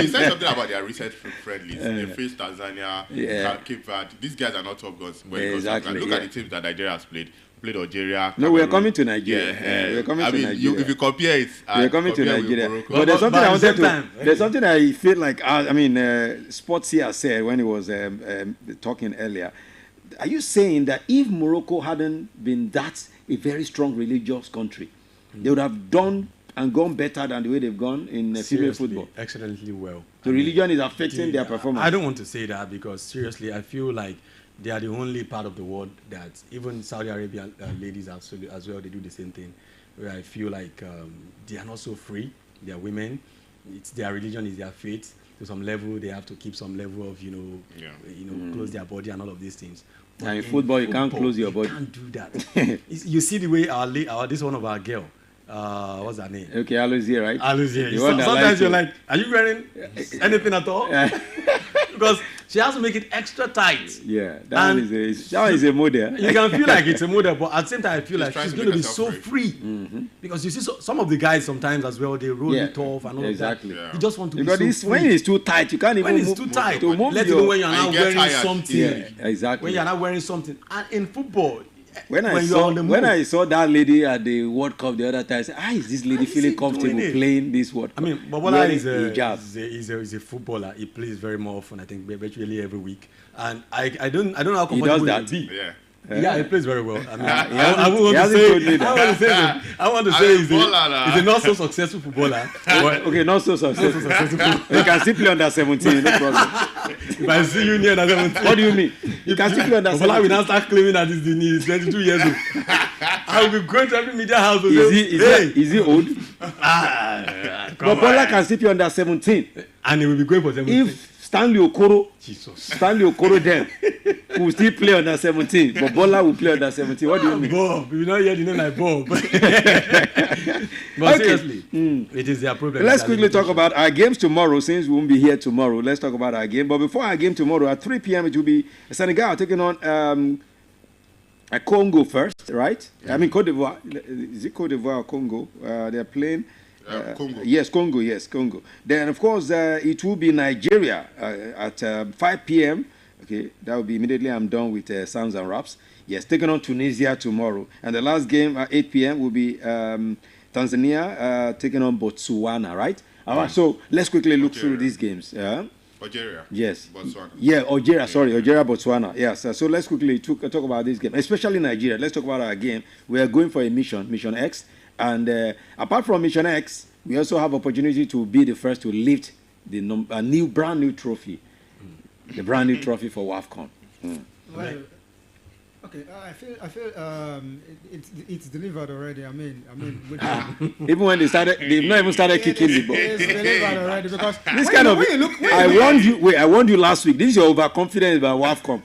said something about their recent friendlies. They faced Tanzania, Cape Verde. These guys are not top guns. Exactly. Look at the teams that Nigeria has played. Played Algeria. No, we are coming to Nigeria. We are coming to Nigeria. If you compare it, we are coming to Nigeria. But there's something I wanted to. There's something I feel like. I mean, Sports here said when he was talking earlier. Are you saying that if Morocco hadn't been a very strong religious country, they would have done and gone better than the way they've gone in female football? Excellently well. So religion is affecting their performance. I don't want to say that because seriously, I feel like they are the only part of the world that even Saudi Arabian ladies as well, they do the same thing. Where I feel like they are not so free. They are women. It's their religion is their faith. To some level, they have to keep some level of close their body and all of these things. But and in football, you can't close your body. You can't do that. You see the way this one of our girl. What's her name? Okay, Alozie, right? Alozie. Sometimes you're like, are you wearing anything at all? Because she has to make it extra tight. Yeah, that is a model. You can feel like it's a model, but at the same time, I feel like she's going to be so free. Because you see some of the guys sometimes as well, they roll it off and all of that. Yeah. You just want to be so free. When it's too tight, you can't even move. When it's too tight, let alone when you're not wearing something. Yeah, exactly. When you're not wearing something. And in football, when I saw that lady at the World Cup the other time, I said, is this lady feeling comfortable playing this World Cup? I mean, Bobola is a footballer. He plays very more often, I think, virtually every week. And I don't know how comfortable he will be. Yeah, he plays very well. I mean, I want to say he's a not so successful footballer. Okay, not so successful. You can still play under 17, no problem. If I see you near under 17. What do you mean? You can still play under 17. Bobola will now start claiming that he's 22 years old. I will be going to every media house. Is he old? Bobola can still play under 17. And he will be going for 17. If Stanley Okoro then will still play under 17, but Bola will play under 17. What do you mean? Bob, you don't hear the name like Bob. But Okay. seriously, it is their problem. Let's It's their quickly talk limitation. about our games tomorrow, since we won't be here tomorrow. Let's talk about our game. But before our game tomorrow, at 3 p.m., it will be Senegal taking on Congo first, right? I mean, Cote d'Ivoire. Is it Cote d'Ivoire or Congo? They're playing. Congo. Yes, Congo. Then, of course, it will be Nigeria at 5 p.m. Okay, that will be immediately I'm done with Sounds and Raps. Yes, taking on Tunisia tomorrow. And the last game at 8 p.m. will be Tanzania taking on Botswana, right? All right, so let's quickly look through these games. Algeria. Yes. Botswana. Yeah, Algeria, Botswana. Yes. So let's quickly talk about this game, especially Nigeria. Let's talk about our game. We are going for a Mission X. And apart from Mission X, we also have opportunity to be the first to lift the brand new trophy. The brand new trophy for WAFCON. Well, okay, I feel it's delivered already. I mean, with Even when they've not even started kicking the ball. it's delivered already because This kind of, I warned you last week. This is your overconfidence about WAFCON.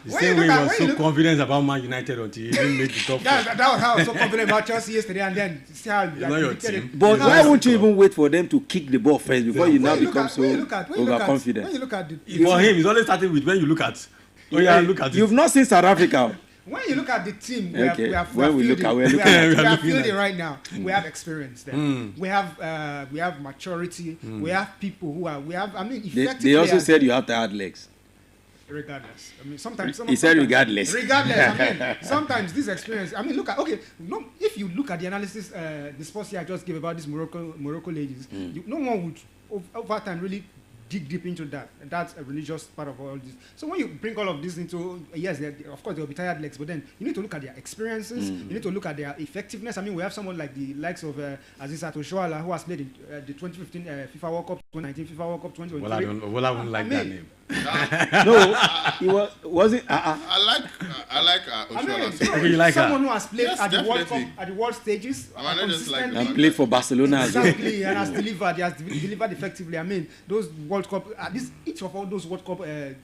The When same you way look he at- was when so you look- confident about Man United until he didn't make the top four. that was how I was so confident about Chelsea yesterday, and then see how not your team. But No, why no, won't you no. even wait for them to kick the ball first before you now When you become look so at- when you look at- overconfident? When you look at the For him, it's always starting with when you look at. Oh yeah, look at You've it. not seen South Africa. when you look at the team, Okay. we have When we look fielding, at- we're looking at- we we're are looking fielding at- right now. We have experience there. We have maturity. We have people who are. We have. I mean, effective. They also players. said you have to add legs. Regardless, I mean, sometimes He said regardless. Regardless, I mean, sometimes this experience. I mean, look at no. If you look at the analysis, the sports here I just gave about these Morocco ladies, no one would over time really dig deep into that, and that's a religious part of all this. So when you bring all of this into, yes, of course there will be tired legs, but then you need to look at their experiences. You need to look at their effectiveness. I mean, we have someone like the likes of Azizato Shoala, who has played in the 2015 FIFA World Cup, 2019 FIFA World Cup, 2023. Well, I wouldn't like that name. No, he wasn't. I like Oshoala. Okay, you like someone her? who has played Yes, at the World Cup, definitely. at the world stages, I not just like consistently. And played for Barcelona as well. Exactly, and has delivered. He has delivered effectively. I mean, those World Cup, each of all those World Cup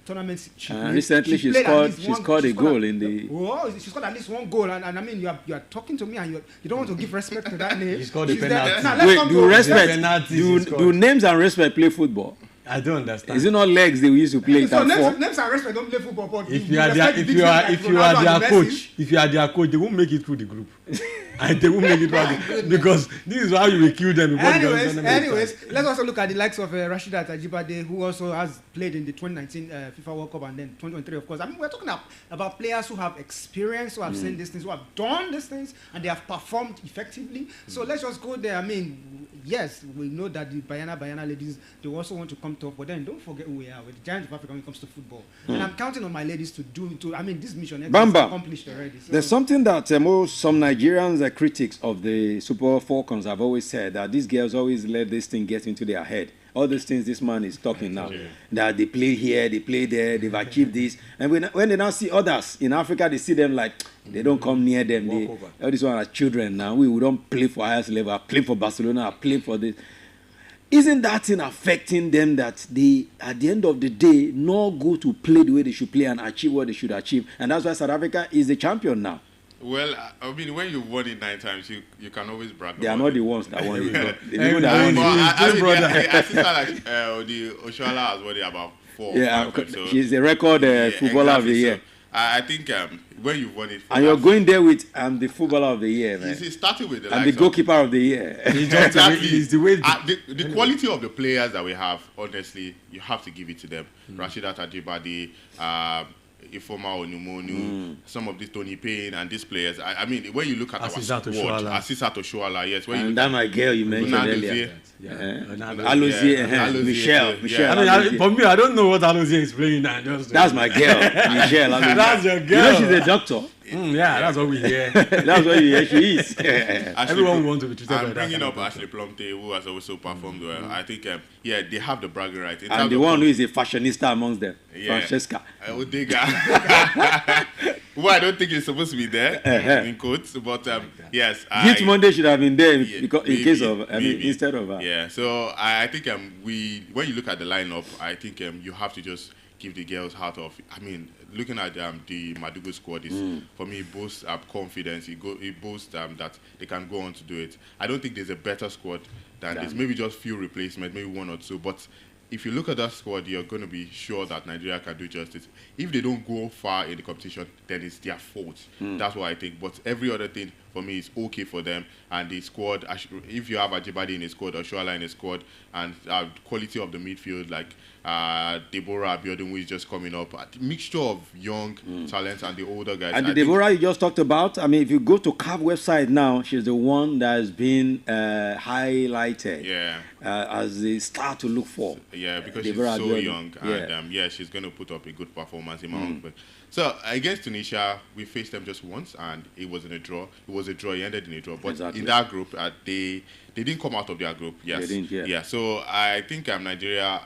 tournaments. She played, Recently, she played at scored. least She one- scored she a goal in the. Oh, she scored at least one goal, and I mean, you are talking to me, and you don't want to give respect to that name. He scored a She's there. penalty. Now, let's Wait, come do to- respect? penalties he Do scored. names and respect play football? I don't understand. Is it not legs they used to play it So at four? names and respect don't play football, but If you are their, respect if big you are, names if like you are Ronaldo their and Messi. coach, if you are their coach, they won't make it through the group. And they won't make it through because this is how you will kill them. before the tournament Anyways, starts. let's also look at the likes of Rashida Tajibade, who also has played in the 2019 FIFA World Cup and then 2023, of course. I mean, we're talking about players who have experience, who have seen these things, who have done these things, and they have performed effectively. So let's just go there. I mean, yes, we know that the Bayana ladies, they also want to come top, but then don't forget who we are. We're the Giants of Africa when it comes to football. And I'm counting on my ladies I mean, this mission is Bam, bam. accomplished already. So There's something that some Nigerians, critics of the Super Falcons, have always said, that these girls always let this thing get into their head. All these things this man is talking now, that they play here, they play there, they've achieved this. And when they now see others in Africa, they see them like, they don't come near them. All these one are children now. We don't play for highest level, I play for Barcelona, I play for this. Isn't that thing affecting them that they, at the end of the day, not go to play the way they should play and achieve what they should achieve? And that's why South Africa is the champion now. Well, I mean, when you've won it 9 times, you can always brag. They are about not it. the ones that won it. The people Hey, that won no, it. I mean, brother. I see that like the Oshoala has won it about 4 or Yeah, 5 times. So, she's the record footballer of the exactly. year. So, I think when you've won it, And you're going there with the footballer of the year, man. He's starting with the And the likes of- goalkeeper of the year. It's just the way, it's the way the quality of the players that we have, honestly, you have to give it to them. Rashida Tajibade, Ifoma Onumonu, some of these Tony Payne and these players. I mean, when you look at Asisat our squad, Oshoala. Asisat Oshoala, yes. When you And look that my girl you mentioned Ronaldo earlier. Zier. Alozie, Alozie, Michelle. yeah. Michelle. I mean, Alozie. for me, I don't know what Alozie is playing now. That's my girl, Michelle. Alozie. That's your You know girl. she's a doctor. Yeah, that's what we hear. That's what you hear. She is. Everyone wants to be treated I'm like that. bringing up Ashley Plumte, who has also performed well. I think, they have the bragging right. In terms And the of- one who is a fashionista amongst them, Yeah. Francesca. Odega. Well, I don't think he's supposed to be there in quotes, but yes. Gift Monday should have been there Yeah, because, in maybe, case of, maybe. instead of her. Yeah, so I think when you look at the lineup, I think you have to just give the girls heart of. I mean, looking at the Madugu squad is for me boosts confidence. It boosts that they can go on to do it. I don't think there's a better squad than this. Maybe just few replacements, maybe one or two, but if you look at that squad, you're going to be sure that Nigeria can do justice. If they don't go far in the competition, then it's their fault. That's what I think. But every other thing for me is okay for them. And the squad, if you have Ajibade in a squad, Oshoala in a squad, and quality of the midfield, like Deborah Abiodun, who is just coming up, a mixture of young talents and the older guys. And the Deborah you just talked about, I mean, if you go to CAF website now, she's the one that has been highlighted as the star to look for. Yeah, because Deborah she's so Abiodun. young, and she's going to put up a good performance in my own book. So against Tunisia, we faced them just once, and it was in a draw. It was a draw. It ended in a draw. But in that group, they didn't come out of their group. Yes, they didn't. Yeah. So I think Nigeria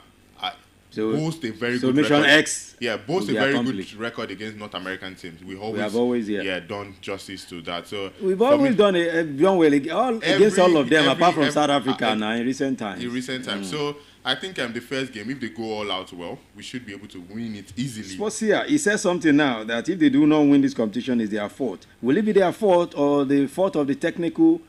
boast a very good Mission record. X. Yeah, boast a very good record against North American teams. We have always done justice to that. So we've always done well against all of them, apart from South Africa now in recent times. So I think the first game, if they go all out well, we should be able to win it easily. Sports here, he says something now that if they do not win this competition, it's their fault. Will it be their fault or the fault of the technical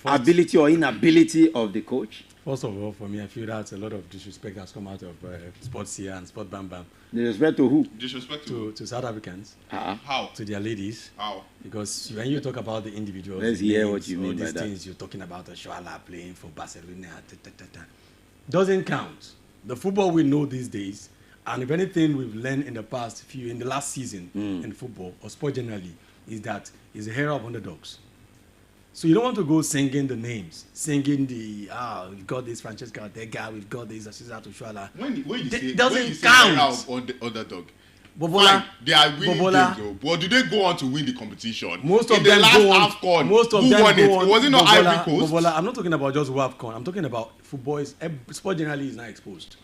ability or inability of the coach? First of all, for me, I feel that a lot of disrespect has come out of Sports here and Sport Bam Bam. Disrespect to who? Disrespect to South Africans. How? To their ladies. How? Because when you talk about the individuals, let's hear what you mean by that. Things you're talking about, Oshoala playing for Barcelona, doesn't count. The football we know these days, and if anything we've learned in the last season in football or sport generally, is that it's a era of underdogs. So you don't want to go singing the names, singing we've got this Francesca Ortega, we've got this Asisa Oshoala. When you say doesn't count. Era of underdog. Bobola, they are winning games, though. But do they go on to win the competition? Most of them go on. AFCON, most of who them won go it? on. Was it not Ivory Coast? Bobola, I'm not talking about just AFCON. I'm talking about football. Sport generally is not exposed.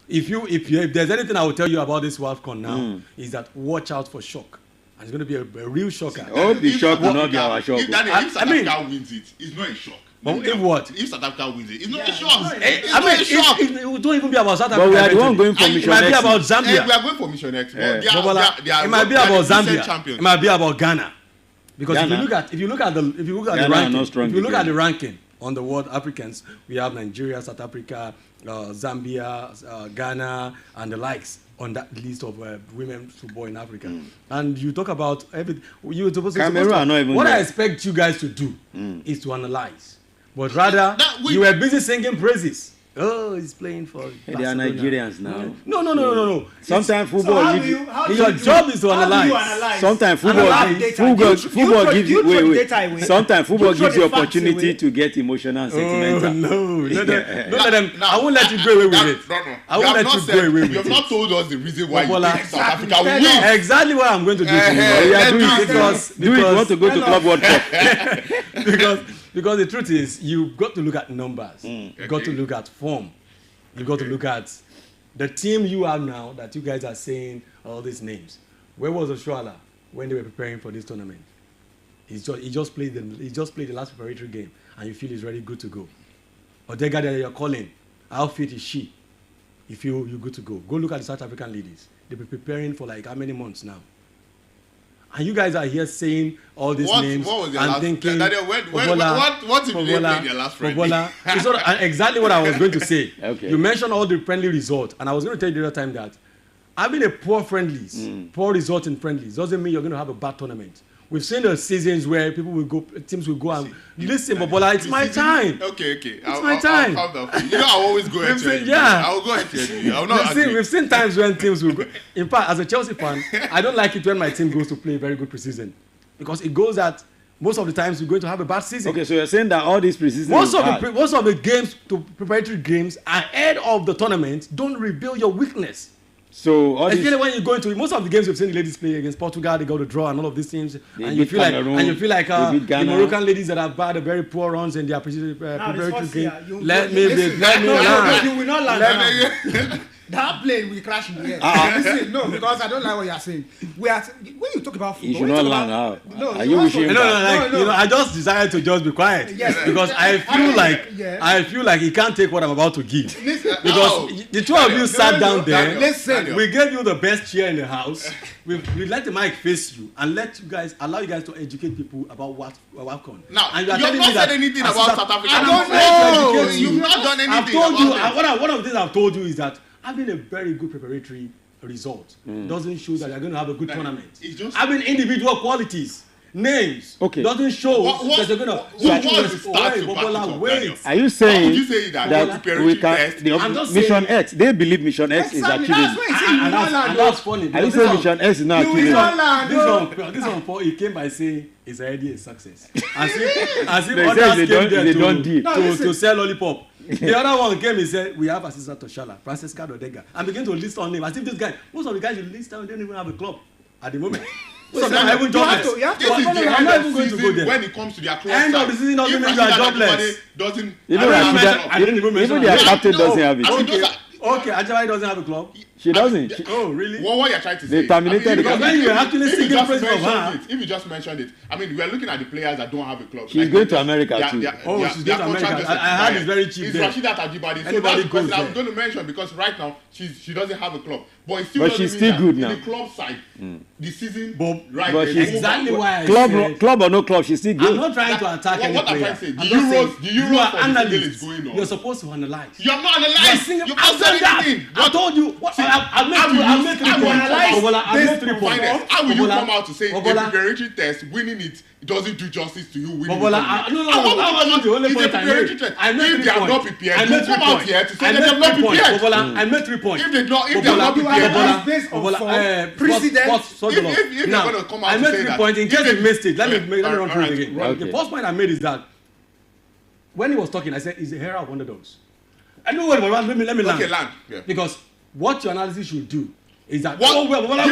If there's anything I will tell you about this AFCON now, is that watch out for shock. And it's going to be a real shocker. Oh, the shock will not be our shock. If South Africa wins it, it's not a shock. But if what? If South Africa wins it, it's not a shock. It don't even be about South Africa. But we are the one going for Mission X. It might be about Zambia. We are going for Mission X. It might be about Zambia. It might be about Ghana. Because if you look at the ranking on the world Africans, we have Nigeria, South Africa, Zambia, Ghana, and the likes on that list of women's football in Africa. And you talk about everything. What I expect you guys to do is to analyze. But rather, you were busy singing praises. Oh, he's playing for They are Nigerians now. No. Sometimes football gives you... Your job is to analyze. Sometimes football gives you... Wait. Sometimes football gives you opportunity to get emotional and sentimental. No. Don't let them... I won't let you go away with it. I won't let you go away with it. You have not told us the reason why you think South Africa will win. Exactly what I'm going to do to you. Because you want to go to Club World Cup. Because the truth is, you've got to look at numbers. You've got to look at form. You've got to look at the team you have now that you guys are saying all these names. Where was Oshoala when they were preparing for this tournament? He just played the last preparatory game, and you feel he's ready, good to go. Odega that you're calling, how fit is she? You feel you're good to go. Go look at the South African ladies. They've been preparing for like how many months now? And you guys are here saying all these names and thinking, what if you played your last friendly? It's not exactly what I was going to say. Okay. You mentioned all the friendly results, and I was going to tell you the other time that having a poor poor result in friendlies doesn't mean you're going to have a bad tournament. We've seen the seasons where teams will go and listen, Bobola, it's my time. Okay. It's my time. I'll always go ahead to you. I'll go ahead to you. We've seen times when teams will go. In fact, as a Chelsea fan, I don't like it when my team goes to play very good preseason. Because it goes that most of the times we're going to have a bad season. Okay, so you're saying that all these preseason... Most of the games, preparatory games, ahead of the tournament, don't reveal your weakness. So especially when you go into most of the games we've seen the ladies play against Portugal, they go to draw and all of these teams, and you feel like the Moroccan ladies that have had a very poor runs in their preparatory game. Let me land. You will not land. That plane will crash in the air. Listen, no, because I don't like what you are saying. When you talk about football, you should not land out. No, are you wishing no. I just decided to just be quiet because I feel like he can't take what I'm about to give. Because The two of you sat down there. Listen. We gave you the best chair in the house. We let the mic face you and allow you guys to educate people about WAFCON. Now, and you have not said anything about South Africa. I don't know. You've not done anything. I've told you. about One of the things I've told you is that having a very good preparatory result doesn't show that you're going to have a good tournament. Having individual qualities. Names doesn't show that you're gonna. Are you saying would you say that we can Mission X? They believe Mission X is achievable. And that's funny. Are you saying Mission X is not achievable? This one, Paul, he came by saying it's already a success. As if They others say came they don't there to sell lollipop. The other one came, he said, we have Assistant Toshala, Francesca Dodega, and begin to list on names. As if this guy, most of the guys you list down, don't even have a club at the moment. So I'm not even jobless. I'm not even going to go there. When it comes to their club end of the season doesn't mean you are jobless. Even their captain doesn't have it. Okay, Ajabai doesn't have a club. She doesn't. Oh, really? What you're trying to say? They terminated because when you actually singing praise of her. If you just mentioned it, I mean, we are looking at the players that don't have a club. She's going to America too. She's going to America. I heard it's very cheap it's there. Rasheedat Ajibade. So that's the question I'm going to mention because right now she doesn't have a club. But she's still good now. In the club side, the season but she's exactly why I said club or no club, she's still good. I'm not trying to attack any player. What I'm trying to say, the Euros for analysts going on. You're supposed to analyze. You're not analyzing. You can't say anything. I told you. I've made 3 points. How will you come out to say a preparatory test, winning it doesn't do justice to you winning it? No, that wasn't the only point I made. If they are not prepared, you come out here to say they are not prepared. I made 3 points. If they are not prepared, based on precedent. If they're going to come out to say that. I made 3 points. In case you missed it, let me run through it again. The first point I made is that when he was talking, I said, it's the era of underdogs. I know what, let me land. Okay, land. Because what your analysis should do is that give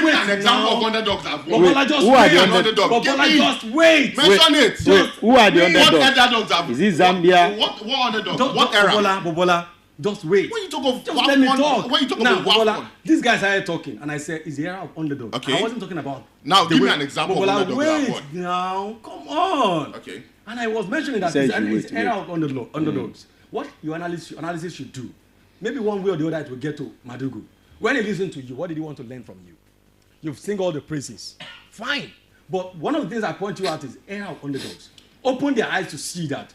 me an example of underdogs that won. Who are the underdogs? Just wait. Mention it. Who are the underdogs? What underdogs have? Is it Zambia? What underdogs? What era? Bobola, just wait. When you talk of just let me talk. When you talk now, about Bobola, these guys started talking, and I said, "It's the era of underdogs." Okay. I wasn't talking about. Now, give me an example of underdogs that won. Now, come on. Okay. And I was mentioning that it's era of underdogs. What your analysis should do, maybe one way or the other, it will get to Madugu. When he listened to you, what did he want to learn from you? You've sing all the praises. Fine. But one of the things I point you out is era of underdogs. Open their eyes to see that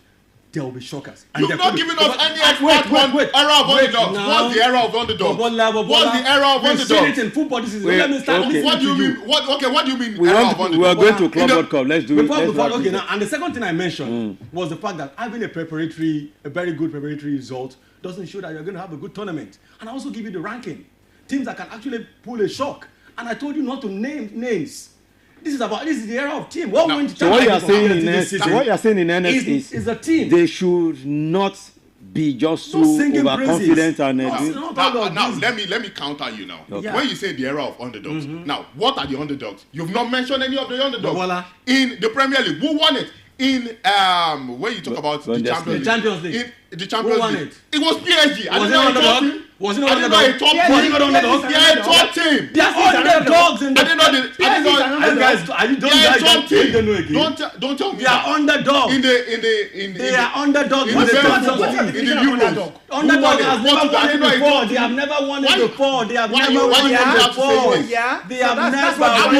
there will be shockers. You've not given us any expert on era of underdogs. What's the era of underdogs? What's the era of underdogs? You've seen it in football this season. Let me start listening what do you mean? What do you mean era of underdogs? We are going to Club World Cup. Let's do it. Okay, now, and the second thing I mentioned was the fact that having a very good preparatory result doesn't show that you're going to have a good tournament. And I also give you the ranking. Teams that can actually pull a shock. And I told you not to name names. This is the era of team. So what you are saying in NS is a team. They should not be just so overconfident and now let me counter you now. Okay. When you say the era of underdogs, now what are the underdogs? You've not mentioned any of the underdogs. In the Premier League, who won it? In when you talk about the Champions League. The Champions League. It was PSG. Was it not underdog? They are a top team. They are underdogs in the. Don't tell me. They are underdogs. They are underdogs. In the Euros. Underdog has never won it before. They have never won it before. They have never won it before. They have never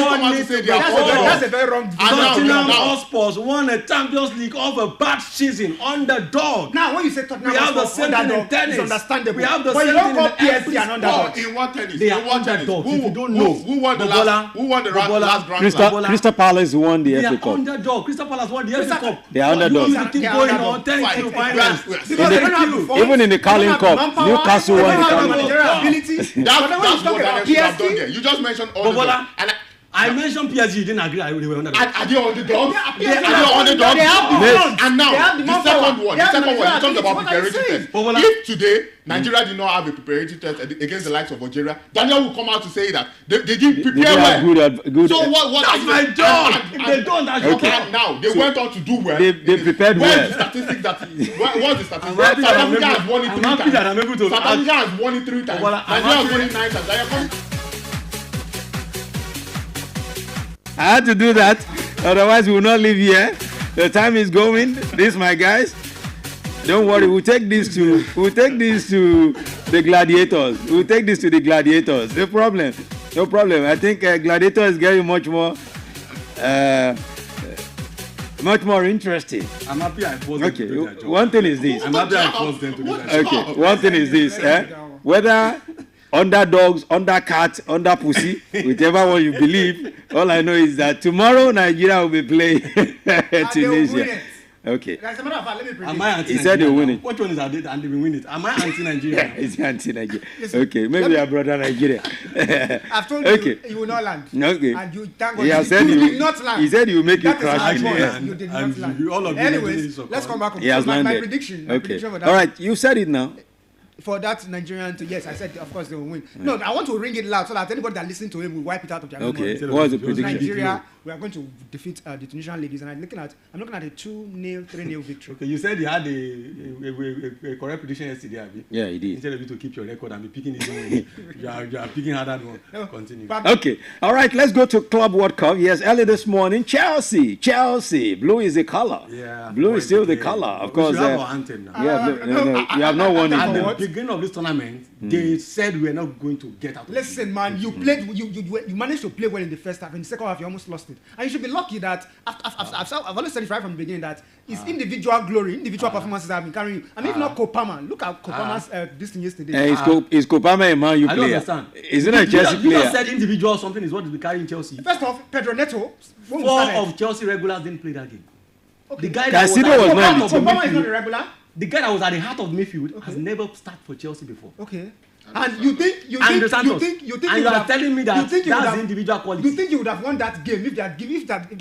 won it before. That's a very wrong view. Tottenham Hotspur won a Champions League of a bad season. Underdog. Now when you say Tottenham Hotspur underdog, it's understandable. We have the same thing in the PSG and underdog. In what tennis? They are underdogs. If you don't know, who won the last Grand Slam? Crystal Palace won the FA Cup. They are underdog. Crystal Palace won the FA Cup. They are underdogs. You keep going on. Thank you, finance. Even in the Carling Cup, Newcastle won the Carling Cup. That's what Daniel should have done there. You just mentioned underdogs. I mentioned PSG, you didn't agree. They were underdogs. Are they underdogs? They are underdogs. And now, the second one, you talked about preparatory test. If today, Nigeria did not have a preparatory test against the likes of Algeria, Daniel will come out to say that they didn't prepare well. Good. So what? That's my job. If they don't, that's okay. And now, they went on to do well. They prepared well. What's the statistics? South Africa has won it 3 times. South Africa has won it 3 times. Nigeria has won it 9 times. I had to do that, otherwise we will not leave here. The time is going. This, my guys. Don't worry, we'll take this to the gladiators. We'll take this to the gladiators. No problem. No problem. I think gladiator is getting much more interesting. I'm happy I forced them to do their job. One thing is this. I'm happy I forced them to do their job. Okay, one thing is this. Whether under dogs, under cats, under pussy, whichever one you believe, all I know is that tomorrow Nigeria will be playing Tunisia. Okay. As a matter of fact, let me predict. Am I anti-Nigeria? He said they win it. Which one is that? And they will win it. Am I anti-Nigeria? It's anti-Nigeria. Okay, maybe your brother Nigeria. I've told Okay. you will not land. Okay. And you thank God He has said you you did not land. He said you make you That is crash my in point. the air. You did not And land. you- all of you Anyways, are let's come back. He has my landed. prediction. Okay. For that, All right, you said it now. For that Nigerian to yes, I said of course they will win. No, I want to ring it loud so that anybody that listens to him will wipe it out of their memory. Okay. What was the prediction? Nigeria, we are going to defeat the Tunisian ladies, and I'm looking at a 2-0, 3-0 victory. Okay, you said you had a correct prediction yesterday, Abi. Yeah, he did. Instead of you to keep your record and be picking it in, you are picking harder one. No, Continue. but- Okay. All right, let's go to Club World Cup. Yes, early this morning, Chelsea. Blue is the color. Yeah. Blue is still the Okay. color. Of We course. should have our anthem now. Yeah, no, you have not won At it. the beginning of this tournament, they said we are not going to get out of Listen, man, you played. You managed to play well in the first half. In the second half, you almost lost it. And you should be lucky that I've always said it right from the beginning that it's individual glory, individual performances that have been carrying you. And if not Kopama, look at Kopama's this thing yesterday. Is Kopama a Man U I don't player? understand. Isn't a Chelsea You just player? said individual something is what is carrying Chelsea. First off, Pedro Neto. When we 4 started- of Chelsea regulars didn't play that game. Okay. The guy Casido was not in the at the team. Kopama is not a midfield- regular. the guy that was at the heart of midfield has never started for Chelsea before. Okay. And you think And you and would you are have- telling me you that think you would that's have- individual quality. You think you would have won that game if they had given that No,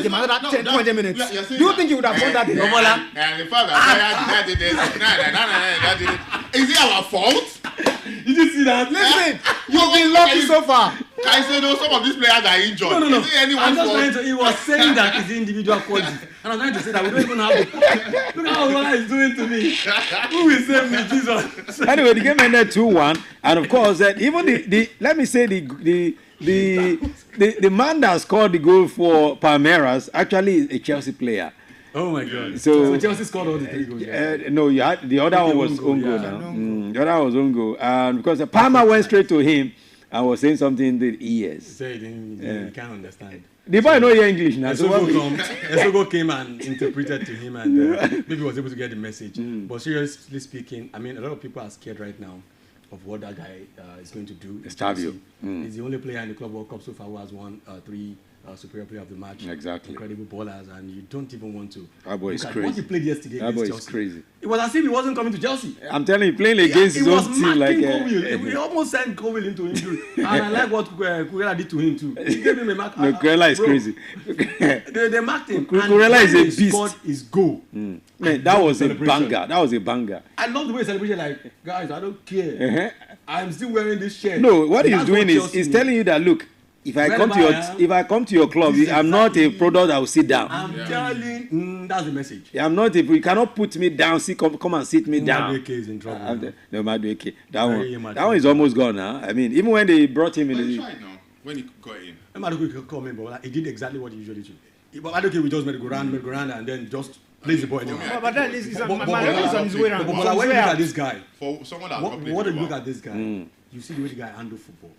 game it's another not- 10, no, 20 that- minutes? you're Do saying you think you would have won that game? And the fact that did this, that did it. Is it our fault? Did you see that? Listen, you've been lucky so far. I said, no, some of these players are injured. No. Is it I'm anyone's just trying fault? to. He was saying that it's individual quality, and I'm trying to say that we don't even have the. Look at how Ola is doing to me. Who will save me, Jesus? Anyway, the game ended 2-1, and of course, even the let me say the man that scored the goal for Palmeiras actually is a Chelsea player. Oh my God! So- So Chelsea scored all the 3 goals. Yeah. No, you had the other one was own goal, Ongo yeah. now. The other one was Ongo, and because the Palmer went straight to him and was saying something in the ears. So you can't understand. The boy know hear English now. So what Esogo came and interpreted to him, and maybe he was able to get the message. But seriously speaking, I mean, a lot of people are scared right now of what that guy is going to do. Estavio. He's the only player in the Club World Cup so far who has won 3 Superior Player of the Match. Exactly. Incredible ballers, and you don't even want to. That boy is look at crazy. What he played yesterday That boy against is Chelsea. crazy. It was as if he wasn't coming to Chelsea. I'm telling you, playing against his He was own team like marking Coville. He uh, almost sent Coville into injury. And I like what Kurela did to him too. He gave him a mark. no, Kurela is Bro, crazy. They marked him. Kurela is a he beast. scored his goal. Man, that was a Celebration. banger. That was a banger. I love the way he celebrated. Like, guys, I don't care. Uh-huh. I'm still wearing this shirt. No, what he's That's doing is Chelsea he's means. telling you that look, if I come to Wherever your I am, if I come to your club, this is I'm not a exactly- product that will sit down. I'm telling. That's the message. I'm not a. You cannot put me down. See, come and sit me down. Madueke is in trouble. No, Madueke. That Very one. immature. That one is almost gone now. I mean, even when they brought him in, But he the, tried now, when he got in. Madueke could come in, but like, he did exactly what he usually do. But Madueke we just made it go round, and then just plays the ball anyway. But then it's But- my but- level is on his way But around. when He's on you his way look out. at this guy, For someone that what do you look at this guy? You see the way the guy handle football.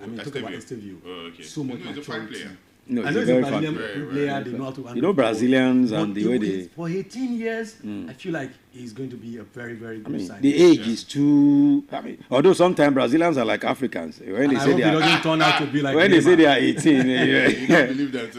I mean, talk about Estevio. Estevio. Oh, okay. So much No, he's a fine maturity. player. no, I he's know a he's a very Brazilian fun. Very, player. very They know how to handle You know Brazilians football. and But the way they. for 18 years, I feel like he's going to be a very, very good I mean, signing. the age is too. I mean, although sometimes Brazilians are like Africans. When And they I say hope they he are, doesn't turn out to be like when they say Neymar. they are 18. You don't believe that.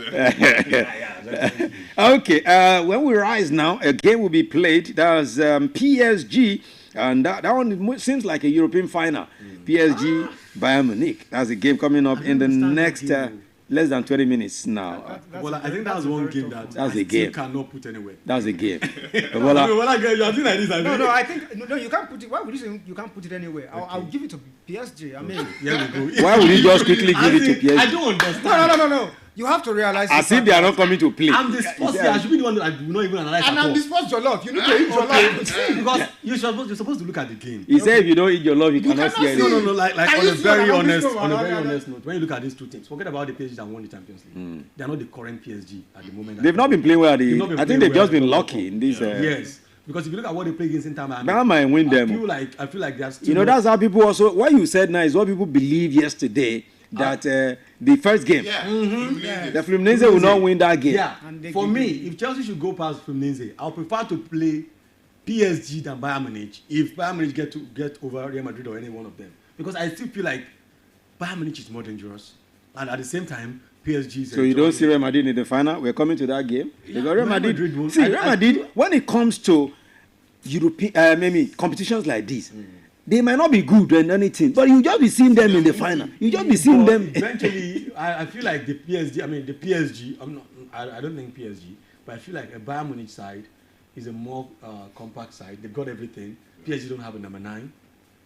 Okay, when we rise now, a game will be played. That's PSG, and that one seems like a European final. PSG, Bayern Munich. That's a game coming up in the understand next that game. less than 20 minutes now. Well, I think that's one game that That's I a game. still cannot put anywhere. That's a game. I Well, mean, when I get you are doing like this, I No, mean, I think no, you can't put it. Why would you say you can't put it anywhere? I'll give it to PSG. I mean, here we go. why would you just quickly give it to I PSG? don't understand. no. You have to realize. As if they are not coming to play. I'm the sports guy. I should be the one that I do not even analyze And at I'm all. the sports jollof. You need to eat jollof. Because you're supposed to look at the game. He said if you don't eat your love, you cannot see cannot see. anything. No, like Can on you a see very what I'm honest, doing? on a very No, no, no. honest note, when you look at these two teams, forget about the PSG that won the Champions League. They are not the current PSG at the moment. They've not been playing well. They've not been I think playing they've well just been at the lucky in this. Yes, Because if you look at what they play against Inter Miami, Bayern might win them. I feel like there's. You know, that's how people also. What you said now is what people believe yesterday that the first game, the Fluminense will not win that game. Yeah. For me, if Chelsea should go past Fluminense, I'll prefer to play PSG than Bayern Munich if Bayern Munich get over Real Madrid or any one of them, because I still feel like Bayern Munich is more dangerous, and at the same time PSG is. So you don't see Real Madrid in the final? We're coming to that game. Yeah, Because Real Madrid Real Madrid, when it comes to European maybe competitions like this, they might not be good and anything, but you just be seeing them in the final. You just be seeing them. Eventually, I feel like the PSG. I don't think PSG, but I feel like a Bayern Munich side is a more compact side. They've got everything. PSG don't have a number 9.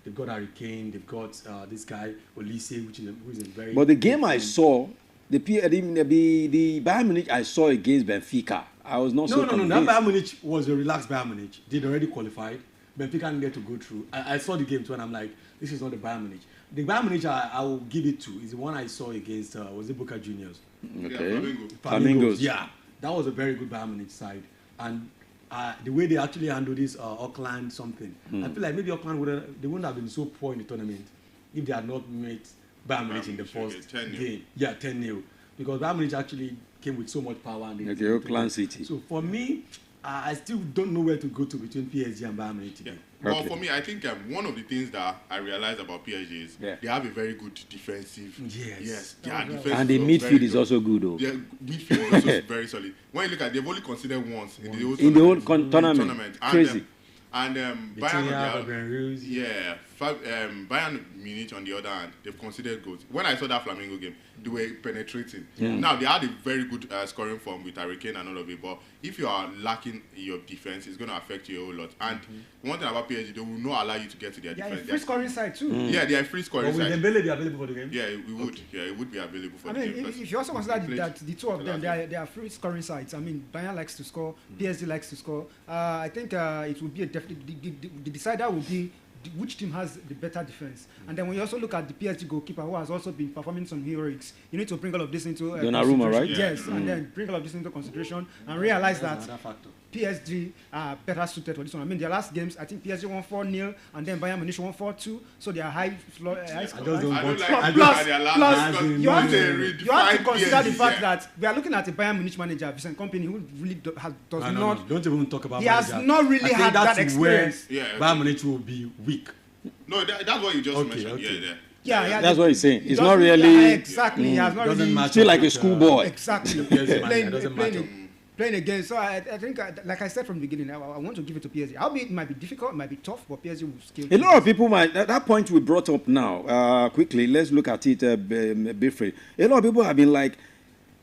They've got Harry Kane. They've got this guy Olise, who is a very. But the game I saw, the Bayern Munich I saw against Benfica, I was not so convinced. No. That Bayern Munich was a relaxed Bayern Munich. They'd already qualified. Benfica didn't get to go through. I saw the game too, and I'm like, this is not the Bayern Munich. The Bayern Munich I will give it to is the one I saw against was it Boca Juniors? Okay. Yeah, Flamingos. Yeah, that was a very good Bayern Munich side, and the way they actually handled this Auckland something, I feel like maybe Auckland wouldn't have been so poor in the tournament if they had not met Bayern Munich in the first game. Yeah, 10-0, because Bayern Munich actually came with so much power. And Auckland City. So for me, I still don't know where to go to between PSG and Bayern Munich today. Yeah. Well, for me, I think one of the things that I realized about PSG is they have a very good defensive. Yes. And the midfield is also good, though. Their midfield is also very solid. When you look at, they've only considered once in the whole tournament. Crazy. And Bayern Munich on the other hand, they've considered goals. When I saw that Flamengo game, they were penetrating. Now they had a very good scoring form with Harry Kane and all of it, but if you are lacking in your defense, it's going to affect you a whole lot. And one thing about PSG, they will not allow you to get to their defense. Yeah, free scoring side too. Yeah, they are free scoring side. Will Dembele be available for the game? Yeah, we would. Okay. Yeah, it would be available for the game. If you also consider that the two of them, they are free scoring sides. I mean, Bayern likes to score, PSG likes to score. I think it will be the decider will be which team has the better defense. And then when you also look at the PSG goalkeeper, who has also been performing some heroics, you need to bring all of this into Donnarumma, right? Yes, and then bring all of this into consideration and realize that PSG are better suited for this one. I mean, their last games, I think PSG won 4-0, and then Bayern Munich won 4-2. So they are high score. You have to consider the fact that we are looking at a Bayern Munich manager, Vincent Kompany, who really does not. Don't even talk about. He has not really had that experience. Bayern Munich will be weak. No, that's what you just mentioned. Okay. Yeah, that's what he's saying. It's not really exactly. He has not really still like a schoolboy. Exactly. Playing again. So I think, like I said from the beginning, I want to give it to PSG. It might be difficult, it might be tough, but PSG will scale. A lot of people might. That point we brought up now. Quickly, let's look at it briefly. A lot of people have been like,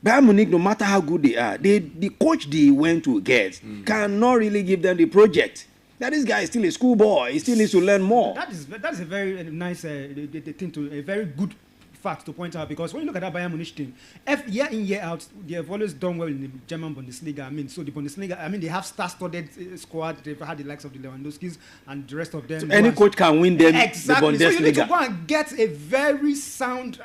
Bayern Munich, no matter how good they are, the coach they went to get cannot really give them the project. That this guy is still a schoolboy. He still needs to learn more. That is a very nice thing a very good fact to point out, because when you look at that Bayern Munich team, year in year out, they have always done well in the German Bundesliga. I mean, so the Bundesliga, I mean, they have star-studded squad. They've had the likes of the Lewandowskis and the rest of them. So any coach can win them exactly. the Bundesliga. So you need to go and get a very sound,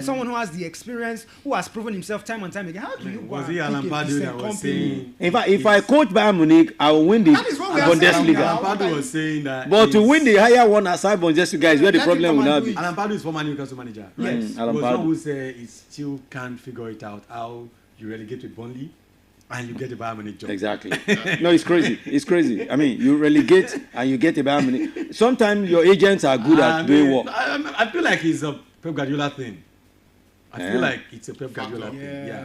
someone who has the experience, who has proven himself time and time again. How do you go and Alan Pardew that was saying? If I coach Bayern Munich, I will win the Bundesliga. Alan Pardew was saying that. But to win the higher one aside Bundesliga is where the problem will not be. Alan Pardew is former Newcastle manager, right? Yes. Alan Pardew who say he still can't figure it out how you relegate with Burnley and you get a Bayern Munich job. Exactly. No, it's crazy. It's crazy. I mean, you relegate and you get a Bayern Munich. Sometimes your agents are good at doing work. I feel like it's a Pep Guardiola thing. I feel like it's a Pep Guardiola thing. Yeah.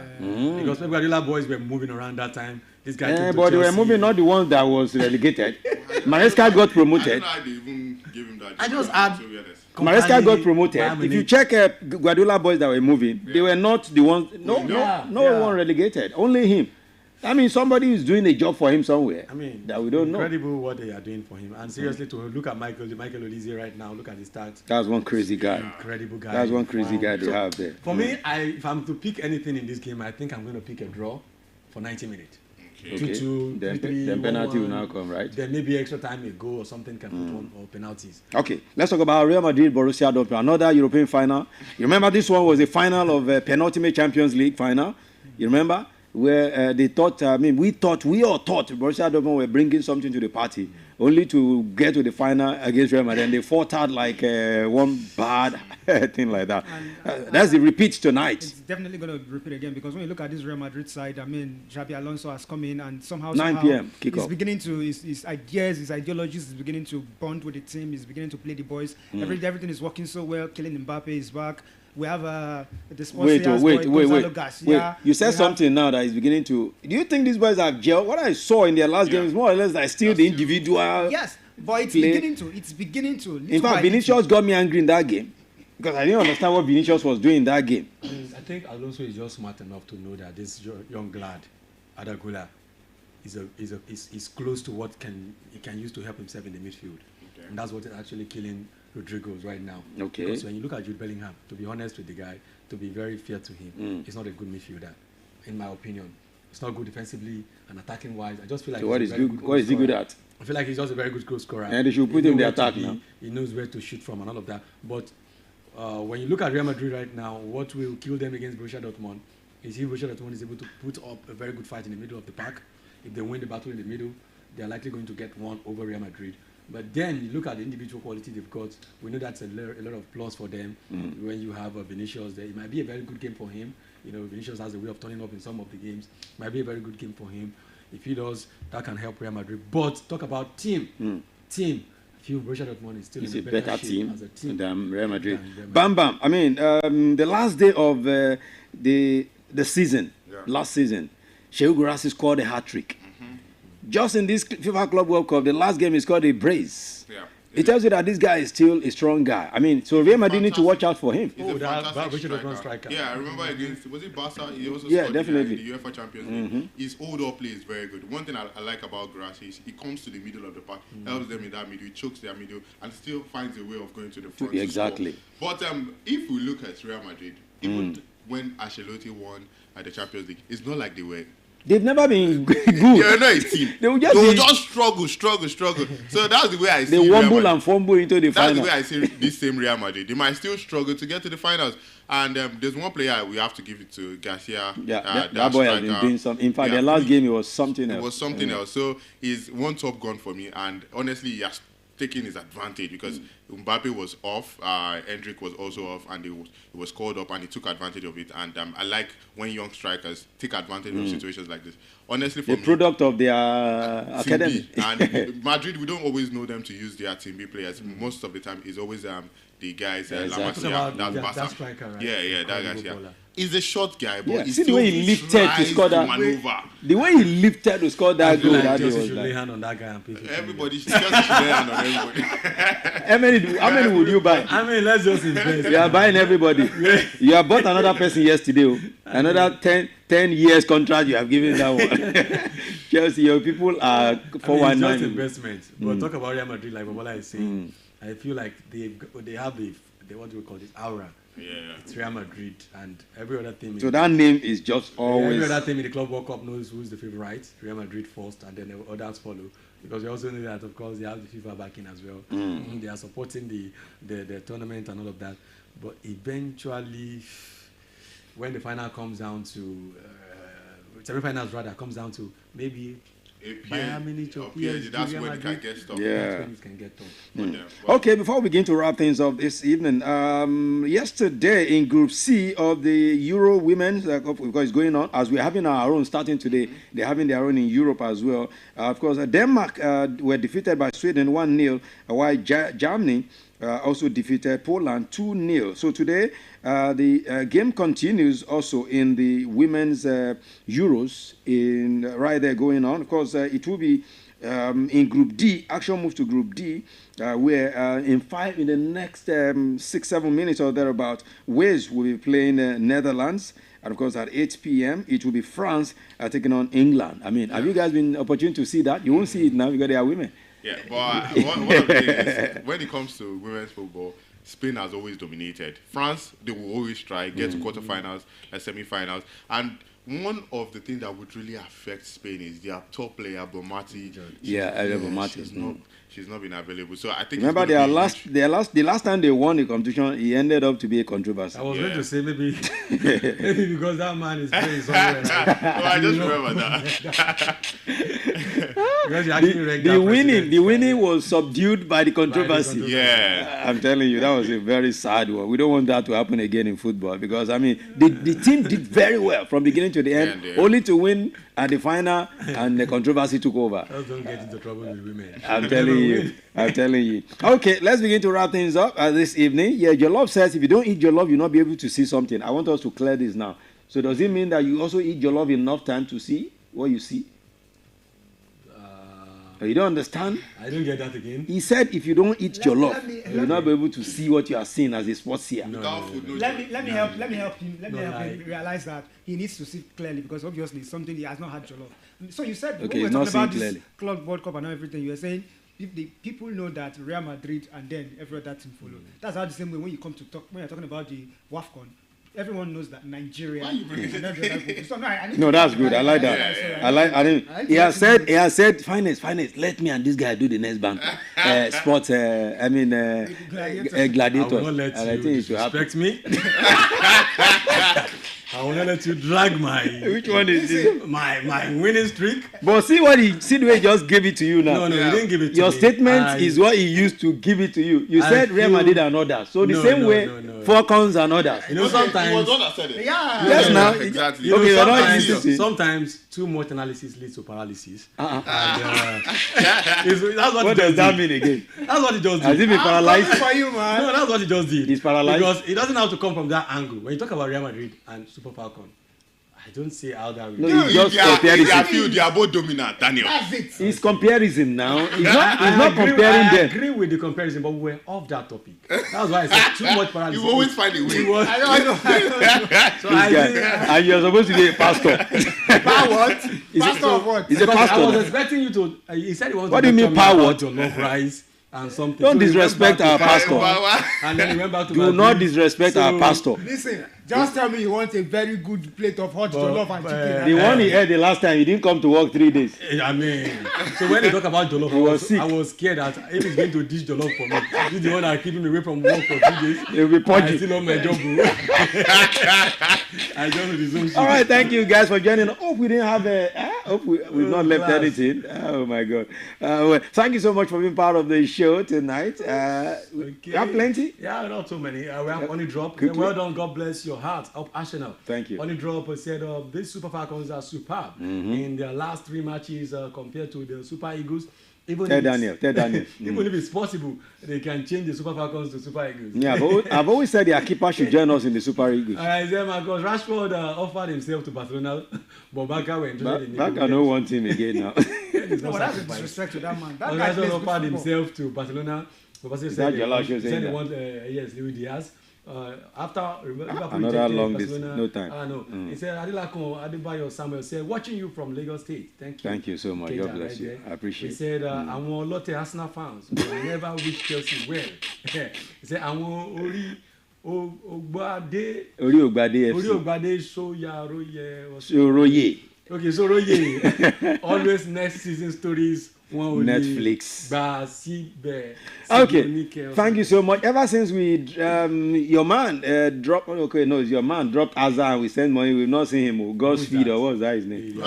Because Pep Guardiola boys were moving around that time. This guy but they were moving, not the ones that was relegated. Maresca got promoted. I don't know how they even give him that. I just add. Maresca got promoted. If you check Guardiola boys that were moving, they were not the ones. No one relegated. Only him. I mean, somebody is doing a job for him somewhere. I mean, that we don't know. Incredible what they are doing for him. And seriously, to look at Michael Olise right now, look at his stats. That's one crazy guy. Incredible guy. That's one crazy guy they have there. For me, if I'm to pick anything in this game, I think I'm going to pick a draw for 90 minutes. Okay. 2-2, then penalty will now come, right? Then maybe extra time, a goal or something can put on, or penalties. Okay, let's talk about Real Madrid, Borussia Dortmund, another European final. You remember this one was the final of penultimate Champions League final? You remember? where they thought, we all thought Borussia Dortmund were bringing something to the party, only to get to the final against Real Madrid. And they fought out like one bad thing like that. That's the repeat tonight. It's definitely going to repeat again, because when you look at this Real Madrid side, Xabi Alonso has come in and somehow 9 p.m. kick he's off. beginning to, his ideas, his ideologies is beginning to bond with the team. He's beginning to play the boys. Everything is working so well. Kylian Mbappe is back. We have the sponsor. Wait. You said something now that is beginning to. Do you think these boys have gel? What I saw in their last game is more or less like still the individual. Yes, but it's play. beginning to. In fact, Vinicius got me angry in that game because I didn't understand what Vinicius was doing in that game. I think Alonso is just smart enough to know that this young lad, Adagula, is close to what he can use to help himself in the midfield, and that's what is actually killing Rodrigo's right now. Okay. Because when you look at Jude Bellingham, to be honest with the guy, to be very fair to him, he's not a good midfielder, in my opinion. It's not good defensively and attacking wise. I just feel like so what is he good at? I feel like he's just a very good goal scorer. And they should put him in the attack now. He knows where to shoot from and all of that. But when you look at Real Madrid right now, what will kill them against Borussia Dortmund is if Borussia Dortmund is able to put up a very good fight in the middle of the park. If they win the battle in the middle, they're likely going to get one over Real Madrid. But then you look at the individual quality they've got. We know that's a lot of plus for them. When you have Vinicius there, it might be a very good game for him. You know, Vinicius has a way of turning up in some of the games. It might be a very good game for him. If he does, that can help Real Madrid. But talk about team. I feel Borussia Dortmund is still in a better team as a team than Real Madrid. Bam. I mean, the last day of the season, last season, Shehu Guirassy scored a hat-trick. Just in this FIFA Club World Cup, the last game he scored a brace. It tells you that this guy is still a strong guy. I mean, so Real Madrid need to watch out for him. He's a fantastic striker. Yeah, I remember against, was it Barca? He also scored definitely. The UEFA Champions League. His hold-up play is very good. One thing I like about Guirassy is he comes to the middle of the park, helps them in that middle, he chokes their middle, and still finds a way of going to the front. Exactly. But if we look at Real Madrid, even when Ancelotti won at the Champions League, it's not like they were. They've never been good. They're not a team. They will just struggle. So that's the way I see they wumble and fumble into the final. That's the way I see this same Real Madrid. They might still struggle to get to the finals. And there's one player we have to give it to, Garcia. That boy has been doing something. In fact, their last game, it was something else. It was something else. So he's one top gun for me. And honestly, he has taken his advantage because Mbappe was off, Endrick was also off, and he was called up and he took advantage of it. And I like when young strikers take advantage of situations like this. Honestly, for the me, product of their academy. And Madrid, we don't always know them to use their Team B players. Most of the time, it's always the guys, La Masia, that striker, right? That guy. Yeah. He's a short guy, but see the way he lifted to score that maneuver. The way he lifted to score that goal. Like Chelsea should lay hand on that guy and pick it. Everybody should lay hand on everybody. How many would you buy? I mean, let's just invest. You are buying everybody. You have bought another person yesterday. Another 10 years contract you have given that one. Chelsea, your people are 419. Just investment. But talk about Real Madrid, like Bobola is saying. I feel like they have the what do we call this, aura. Yeah. It's Real Madrid and every other team. So that name is just always. Every other team in the Club World Cup knows who's the favorite. Real Madrid first, and then the others follow. Because we also know that, of course, they have the FIFA backing as well. They are supporting the tournament and all of that. But eventually, when the final comes down to semi-finals rather comes down to maybe. Bayern Munich or PSG, that's when it can get stuff. Yeah. That's when it can get tough. Okay, before we begin to wrap things up this evening, yesterday in Group C of the Euro Women's, because it's going on, as we're having our own starting today, they're having their own in Europe as well. Of course, Denmark were defeated by Sweden 1-0, while Germany also defeated Poland 2-0. So today, the game continues also in the women's Euros right there going on. Of course, it will be in Group D. Action moves to Group D, where in the next 6-7 minutes or thereabout, Wales will be playing Netherlands. And of course, at 8 p.m., it will be France taking on England. I mean, have you guys been opportune to see that? You won't see it now because they are women. Yeah, but one of the things is, when it comes to women's football, Spain has always dominated. France, they will always try, get to quarterfinals and semi-finals. And one of the things that would really affect Spain is their top player, Bomati. Yeah, Bomati. She's not been available. So I think remember the last time they won the competition, he ended up to be a controversy. I was going to say maybe because that man is playing somewhere. I just remember that. The winning was subdued by the controversy. Yeah, I'm telling you, that was a very sad one. We don't want that to happen again in football because the team did very well from beginning to the end, only to win at the final, and the controversy took over. Just don't get into trouble with women. I'm telling you. Okay, let's begin to wrap things up this evening. Yeah, Jollof says if you don't eat Jollof, you'll not be able to see something. I want us to clear this now. So does it mean that you also eat Jollof enough time to see what you see? You don't understand? I don't get that again. He said if you don't eat Jollof, you'll not be able to see what you are seeing as a sports seer. Let me help him realize that he needs to see clearly because obviously it's something he has not had Jollof. So you said when we were talking about this Club World Cup and everything, you were saying if the people know that Real Madrid and then every other team follow. That's how the same way when you're talking about the WAFCON. Everyone knows that Nigeria. No, that's good. I like that. He has said, finance. Let me and this guy do the next bank. Sports. Gladiators. I will not let you disrespect me. I will not let you drag my. Which one is this? My winning streak. But see the way he just gave it to you now. No, he didn't give it to me. Your statement is what he used to give it to you. You said Real Madrid and others. So the same way, Falcons and others. You know, sometimes. It was one that said it. Yeah. Yes, now. Exactly. Okay, sometimes too much analysis leads to paralysis. And, that's what does that mean again? That's what he just did. Has he been paralyzed? For you, man. No, that's what he just did. He's paralyzed. Because it doesn't have to come from that angle. When you talk about Real Madrid and Super Falcon, I don't see how that will. No, they are both dominant, Daniel. That's it. It's comparison now. He's not comparing I them. agree with the comparison, but we're off that topic. That's why I said too much paralysis. You always find a way. I know. So And you're supposed to be a pastor. What? Pastor of what? He's a pastor. I was expecting you to. He said he wants What to do you mean, power? your love rice and something. Don't So he went disrespect back to our pastor. power, and then he went back to Do Madrid. not disrespect our pastor. Listen, just tell me you want a very good plate of hot jollof and chicken. The one he had the last time, he didn't come to work 3 days. I mean, so when they talk about jollof, I was scared that if he's going to dish jollof for me, he's the one that keeping me away from work for 3 days. He'll be I pudgy. still on my job, bro. I don't know the zone shit. All right, thank you guys for joining. Hope we didn't have hope we've not left anything. Oh my God. Well, thank you so much for being part of the show tonight. We have plenty. Yeah, not too many. We have Only Drop. Quickly. Well done. God bless your heart. Up Arsenal. Thank you. Only Drop said these Super Falcons are superb in their last 3 matches compared to the Super Eagles. Tell Daniel. Even if it's possible, they can change the Super Falcons to Super Eagles. Yeah, but I've always said their keeper should join us in the Super Eagles. I said, because Rashford offered himself to Barcelona, but Barca were interested in him. Barca don't want him again now. No, but that's a disrespect to that man. That guy plays Rashford good offered football. himself to Barcelona. But Barcelona That Jalal shows said saying they that. want Luis Diaz. After Liverpool Another rejected long Barcelona, distance, no time. He said, Adilakon Adebayo Samuel said, watching you from Lagos State. Thank you. Thank you so much. Keita God bless you. there. I appreciate He it. said, àwọn Lotte Arsenal fans will never wish Chelsea well. He said, àwọn Ogbade Ori Ogbade FC. Ogbade Soyaroye. Soroye. Okay, Soroye. Always next season stories. Netflix. Okay, thank you so much. Ever since we, your man dropped, it's your man dropped Azar and we sent money, we've not seen him. God's feed, or what's that his name?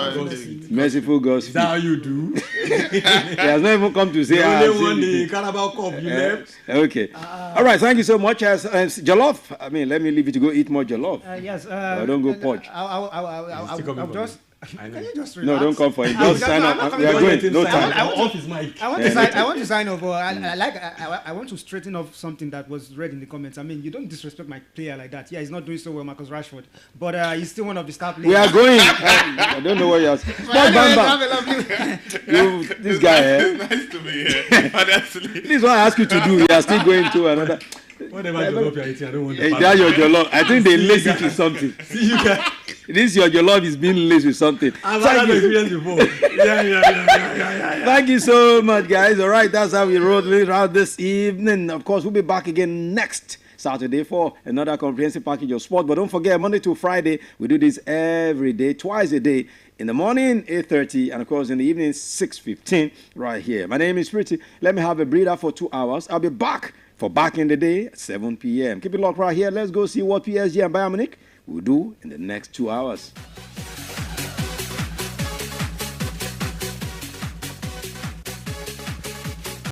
Merciful God's feed. Is that how you do? He has not even come to say, you only won the Carabao Cup, you left. Okay. All right, thank you so much. Jollof, I mean, let me leave you to go eat more jollof. Yes. Don't go purge. I'll just... Can you just relax? No, don't come for it. Just sign up. We are going. No time. I want to sign off. I want to straighten off something that was read in the comments. I mean, you don't disrespect my player like that. Yeah, he's not doing so well, Marcus Rashford, but he's still one of the star players. We are going. I don't know what you're saying. This guy, Nice to be here. Honestly. This is what I ask you to do. You are still going to another. Whatever jollof you're eating, I don't want to. That's your jollof. I think they lace it with something. See, you guys. This your jollof is being laced with something. I've had that experience before. Yeah. Thank you so much, guys. All right, that's how we roll out this evening. Of course, we'll be back again next Saturday for another comprehensive package of sport. But don't forget, Monday to Friday, we do this every day, twice a day. In the morning, 8:30, and of course in the evening, 6:15, right here. My name is Pretty. Let me have a breather for 2 hours. I'll be back for Back in the Day at 7 p.m. Keep it locked right here. Let's go see what PSG and Bayern Munich will do in the next 2 hours.